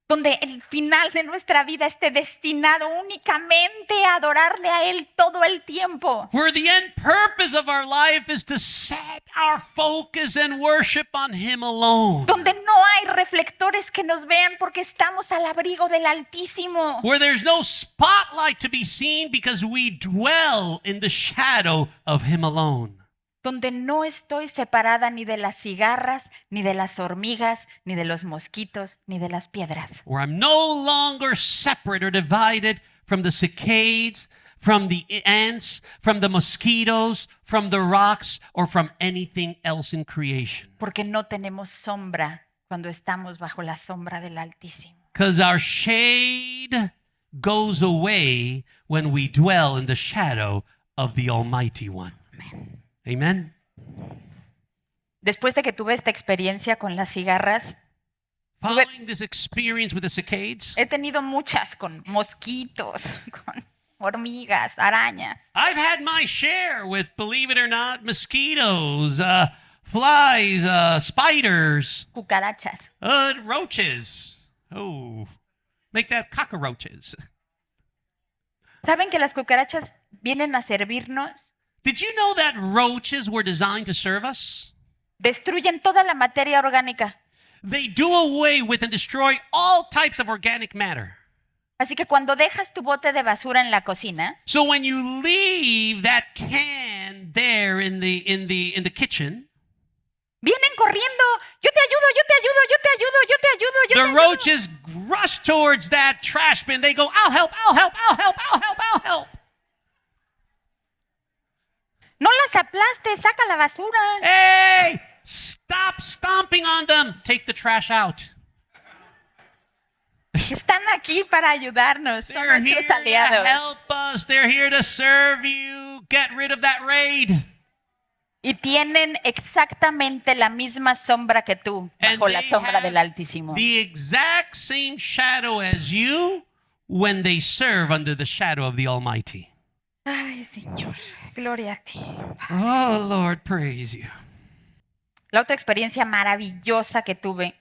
S1: Donde el final de nuestra vida esté destinado únicamente a adorarle a Él todo el tiempo.
S2: Where the end purpose of our life is to set our focus and worship on Him alone.
S1: Donde no hay reflectores que nos vean porque estamos al abrigo del Altísimo.
S2: Where there's no spotlight to be seen because we dwell in the shadow of Him alone.
S1: Donde no estoy separada ni de las cigarras, ni de las hormigas, ni de los mosquitos, ni de las piedras.
S2: Where I'm no longer separate or divided from the cicadas, from the ants, from the mosquitoes, from the rocks, or from anything else in creation.
S1: Porque no tenemos sombra cuando estamos bajo la sombra del Altísimo.
S2: Because our shade goes away when we dwell in the shadow of the Almighty One.
S1: Amén.
S2: Amen.
S1: Después de que tuve esta experiencia con las cigarras,
S2: Following this experience with the cicadas,
S1: he tenido muchas con mosquitos, con hormigas, arañas,
S2: I've had my share with, believe it or not, mosquitoes, flies, spiders,
S1: cucarachas.
S2: roaches. Oh, make that cockroaches.
S1: ¿Saben que las cucarachas vienen a servirnos?
S2: Did you know that roaches were designed to serve us?
S1: Destruyen toda la materia orgánica.
S2: They do away with and destroy all types of organic matter.
S1: Así que cuando dejas tu bote de basura en la cocina,
S2: So when you leave that can there in the kitchen,
S1: vienen corriendo. Yo te ayudo, yo te ayudo, yo te ayudo, yo te ayudo, yo te
S2: the
S1: ayudo.
S2: roaches rush towards that trash bin. They go, I'll help, I'll help, I'll help, I'll help, I'll help.
S1: No las aplastes, saca la basura.
S2: Hey, stop stomping on them. Take the trash out.
S1: Están aquí para ayudarnos, son
S2: They're here
S1: nuestros
S2: to
S1: aliados.
S2: help us. They're here to serve you. Get rid of that raid.
S1: Y tienen exactamente la misma sombra que tú,
S2: And
S1: bajo la
S2: they
S1: sombra
S2: have
S1: del Altísimo.
S2: the exact same shadow as you when they serve under the shadow of the Almighty.
S1: Ay, Señor, gloria a ti.
S2: Oh, Lord, praise you.
S1: La otra experiencia maravillosa que tuve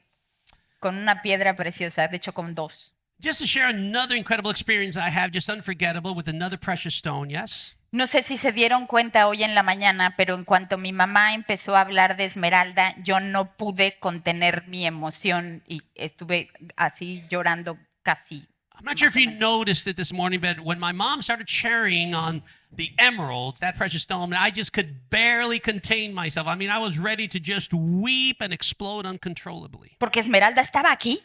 S1: con una piedra preciosa, de hecho con dos.
S2: Just to share another incredible experience I have, just unforgettable, with another precious stone, yes?
S1: No sé si se dieron cuenta hoy en la mañana, pero en cuanto mi mamá empezó a hablar de Esmeralda, yo no pude contener mi emoción y estuve así llorando casi.
S2: I'm not sure if you noticed it this morning, but when my mom started sharing on the emeralds, that precious stone, I just could barely contain myself. I mean, I was ready to just weep and explode uncontrollably
S1: Porque Esmeralda estaba aquí.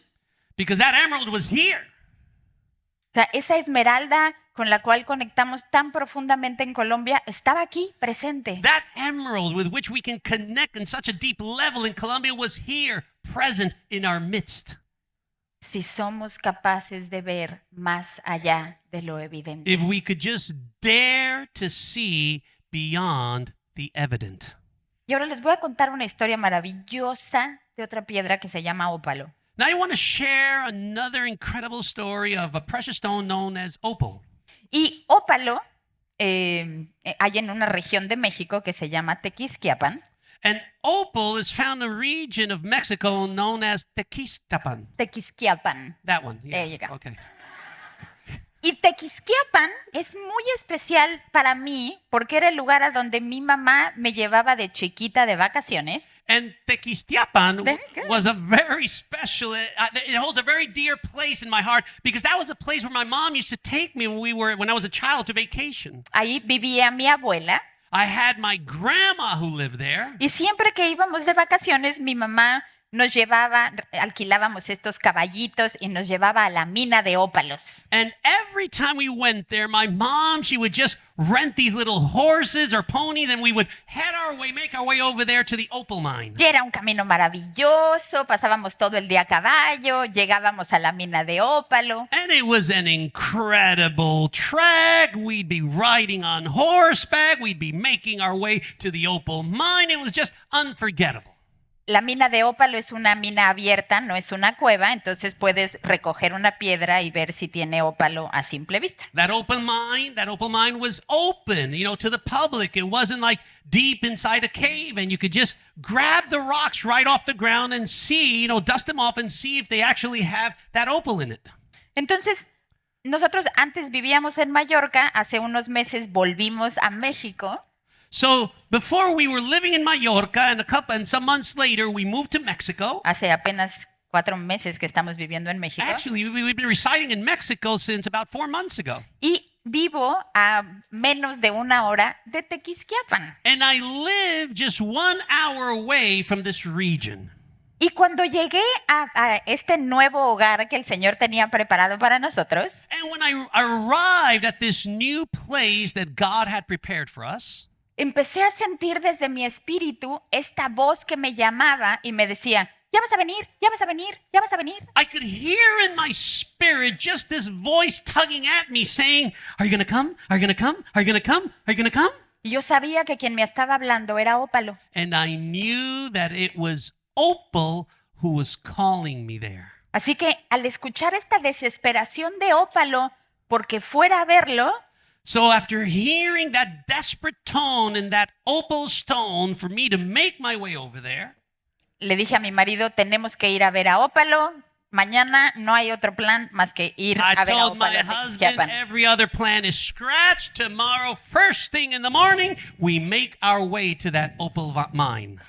S2: because that emerald was here.
S1: O sea, esa Esmeralda con la cual conectamos tan profundamente en Colombia estaba aquí, presente.
S2: That emerald with which we can connect in such a deep level in Colombia was here, present in our midst.
S1: Si somos capaces de ver más allá de lo evidente.
S2: If we could just dare to see beyond the evident.
S1: Y ahora les voy a contar una historia maravillosa de otra piedra que se llama ópalo.
S2: Now I want to share another incredible story of a precious stone known as opal.
S1: Y ópalo hay en una región de México que se llama Tequisquiapan.
S2: And opal is found in a region of Mexico known as Tequisquiapan.
S1: Tequisquiapan.
S2: That one.
S1: There you go.
S2: Okay.
S1: Y Tequisquiapan es muy especial para mí porque era el lugar a donde mi mamá me llevaba de chiquita de vacaciones.
S2: And Tequisquiapan
S1: Very good.
S2: was a very special, it holds a very dear place in my heart because that was a place where my mom used to take me when I was a child to vacation.
S1: Ahí vivía mi abuela
S2: I had my grandma who lived there.
S1: y siempre que íbamos de vacaciones mi mamá nos llevaba, alquilábamos estos caballitos y nos llevaba a la mina de ópalos.
S2: And every time we went there, my mom, she would just rent these little horses or ponies and we would make our way over there to the opal mine.
S1: Y era un camino maravilloso, pasábamos todo el día a caballo, llegábamos a la mina de ópalo.
S2: And it was an incredible trek. We'd be riding on horseback. We'd be making our way to the opal mine. It was just unforgettable.
S1: La mina de ópalo es una mina abierta, no es una cueva, entonces puedes recoger una piedra y ver si tiene ópalo a simple vista.
S2: That opal mine was open, to the public. It wasn't like deep inside a cave and you could just grab the rocks right off the ground and see, dust them off and see if they actually have that opal in it.
S1: Entonces, nosotros antes vivíamos en Mallorca, hace unos meses volvimos a México.
S2: So before we were living in Mallorca and some months later we moved to Mexico.
S1: Hace apenas 4 meses que estamos viviendo en México.
S2: Actually, we've been residing in Mexico since about 4 months ago.
S1: Y vivo a menos de 1 hora de Tequisquiapan.
S2: And I live just 1 hour away from this region.
S1: Y cuando llegué a este nuevo hogar que el Señor tenía preparado para nosotros,
S2: And when I arrived at this new place that God had prepared for us,
S1: empecé a sentir desde mi espíritu esta voz que me llamaba y me decía, ya vas a venir, ya vas a venir, ya vas a venir.
S2: I could hear in my spirit just this voice tugging at me saying, are you going to come? Are you going to come? Are you going to come? Are you going to come?
S1: Y yo sabía que quien me estaba hablando era ópalo.
S2: And I knew that it was Opal who was calling me there.
S1: Así que al escuchar esta desesperación de ópalo porque fuera a verlo,
S2: So after hearing that desperate tone and that opal stone for me to make my way over there,
S1: Le dije a mi marido, tenemos que ir a ver a Ópalo. Mañana no hay otro plan más que ir
S2: I
S1: a ver a
S2: told my
S1: Ópalo a
S2: husband
S1: Tequisquiapan.
S2: every other plan is scratched. Tomorrow, first thing in the morning, we make our way to that opal mine.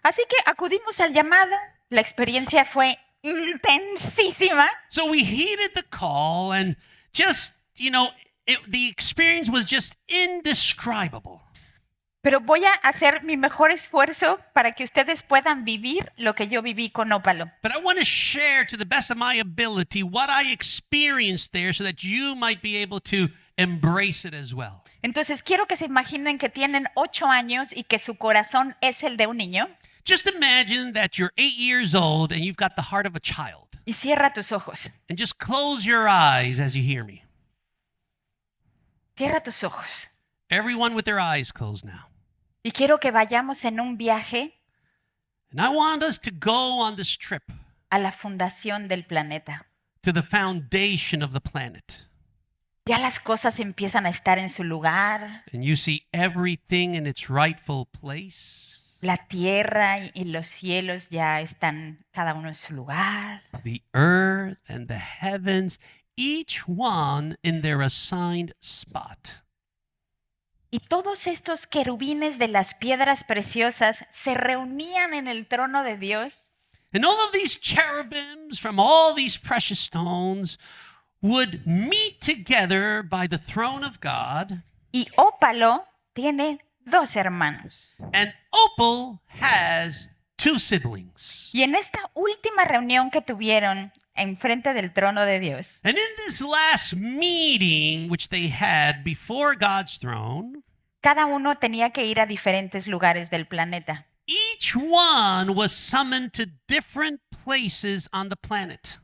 S1: Así que acudimos al llamado. La experiencia fue intensísima.
S2: So we heeded the call and just, the experience was just indescribable.
S1: Pero voy a hacer mi mejor esfuerzo para que ustedes puedan vivir lo que yo viví con Ópalo.
S2: But I want to share to the best of my ability what I experienced there so that you might be able to embrace it as well.
S1: Entonces quiero que se imaginen que tienen 8 años y que su corazón es el de un niño.
S2: Just imagine that you're 8 years old and you've got the heart of a child.
S1: Y cierra tus ojos.
S2: And just close your eyes as you hear me.
S1: Cierra tus ojos.
S2: Everyone with their eyes closed now.
S1: Y quiero que vayamos en un viaje
S2: And I want us to go on this trip
S1: a la fundación del planeta.
S2: to the foundation of the planet.
S1: Ya las cosas empiezan a estar en su lugar.
S2: And you see everything in its rightful place.
S1: La tierra y los cielos ya están cada uno en su lugar.
S2: The earth and the heavens, each one in their assigned spot.
S1: Y todos estos querubines de las piedras preciosas se reunían en el trono de Dios
S2: And all of these cherubims from all these precious stones would meet together by the throne of God.
S1: y Ópalo tiene 2 hermanos.
S2: And Opal has 2 siblings.
S1: Y en esta última reunión que tuvieron enfrente del trono de Dios,
S2: And in this last meeting, which they had before God's throne,
S1: cada uno tenía que ir a diferentes lugares del planeta.
S2: each one was summoned to different places on the planet.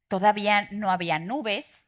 S1: Todavía no había nubes,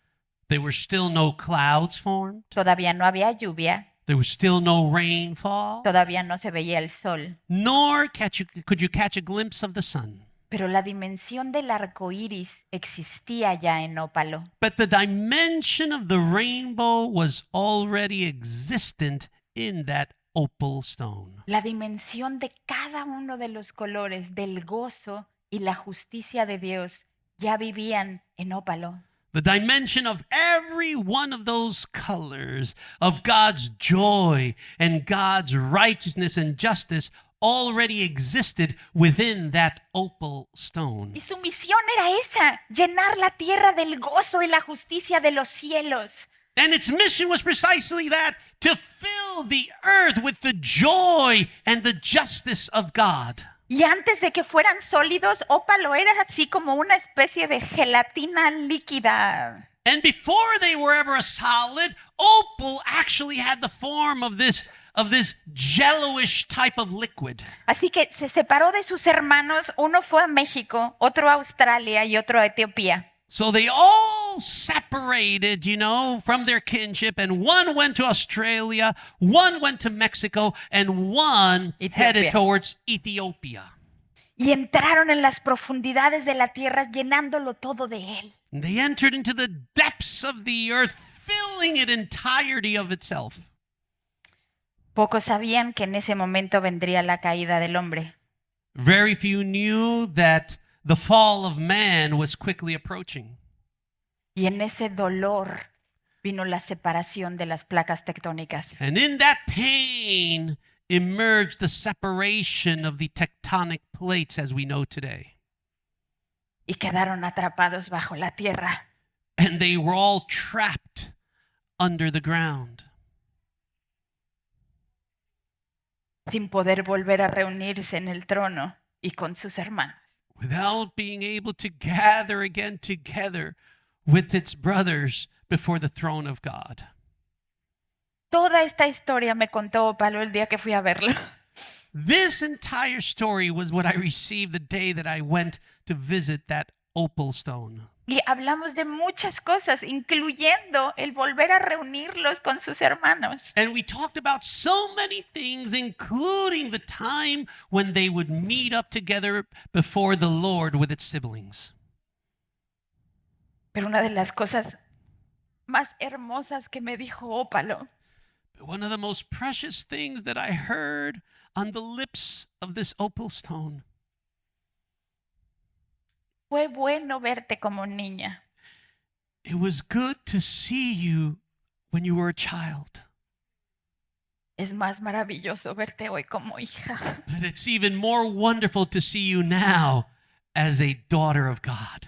S2: There were still no clouds formed.
S1: todavía no había lluvia,
S2: There was still no rainfall.
S1: todavía no se veía el sol.
S2: Nor could you catch a glimpse of the sun.
S1: Pero la dimensión del arco iris existía ya en Ópalo.
S2: But the dimension of the rainbow was already existent in that opal stone.
S1: La dimensión de cada uno de los colores del gozo y la justicia de Dios ya vivían en Ópalo.
S2: The dimension of every one of those colors of God's joy and God's righteousness and justice already existed within that opal stone.
S1: Y su misión era esa, llenar la tierra del gozo y la justicia de los cielos.
S2: And its mission was precisely that, to fill the earth with the joy and the justice of God.
S1: Y antes de que fueran sólidos, Ópalo era así como una especie de gelatina líquida.
S2: And before they were ever a solid, opal actually had the form of this jello-ish type of liquid.
S1: Así que se separó de sus hermanos, uno fue a México, otro a Australia y otro a Etiopía.
S2: So they all separated, from their kinship, and one went to Australia, one went to Mexico, and one headed
S1: Ethiopia.
S2: towards Ethiopia.
S1: Y entraron en las profundidades de la tierra llenándolo todo de él.
S2: And they entered into the depths of the earth, filling it entirety of itself.
S1: Pocos sabían que en ese momento vendría la caída del hombre.
S2: Very few knew that the fall of man was quickly approaching.
S1: Y en ese dolor vino la separación de las placas tectónicas.
S2: And in that pain emerged the separation of the tectonic plates as we know today.
S1: Y quedaron atrapados bajo la tierra.
S2: And they were all trapped under the ground,
S1: Sin poder volver a reunirse en el trono y con sus hermanos.
S2: without being able to gather again together with its brothers before the throne of God.
S1: Toda esta historia me contó Ópalo el día que fui a verlo.
S2: This entire story was what I received the day that I went to visit that opal stone.
S1: Y hablamos de muchas cosas, incluyendo el volver a reunirlos con sus hermanos.
S2: And we talked about so many things, including the time when they would meet up together before the Lord with its siblings.
S1: Pero una de las cosas más hermosas que me dijo Ópalo
S2: But one of the most precious things that I heard on the lips of this opal stone
S1: fue bueno verte como niña.
S2: it was good to see you when you were a child.
S1: Es más maravilloso verte hoy como hija.
S2: But it's even more wonderful to see you now as a daughter of God.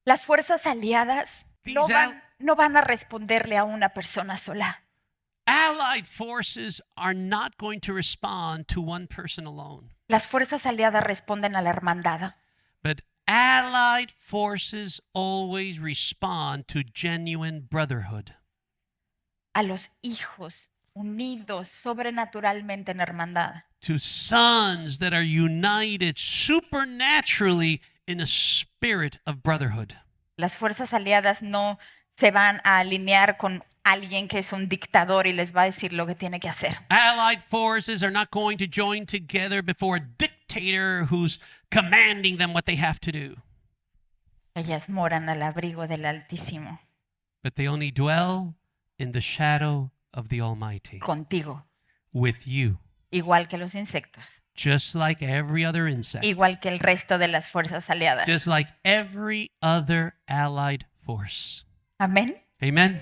S1: Las fuerzas aliadas no van a responderle a una persona sola.
S2: Allied forces are not going to respond to one person alone.
S1: Las fuerzas aliadas responden a la hermandad.
S2: But allied forces always respond to genuine brotherhood.
S1: A los hijos unidos sobrenaturalmente en hermandad.
S2: To sons that are united supernaturally in a spirit of brotherhood.
S1: Las fuerzas aliadas no se van a alinear con alguien que es un dictador y les va a decir lo que tiene que hacer.
S2: Allied forces are not going to join together before a dictator who's commanding them what they have to do.
S1: Ellas moran al abrigo del Altísimo.
S2: But they only dwell in the shadow of the Almighty.
S1: Contigo.
S2: With you.
S1: Igual que los insectos.
S2: Just like every other insect.
S1: Igual que el resto de las fuerzas aliadas.
S2: Just like every other allied force.
S1: Amén.
S2: Amen.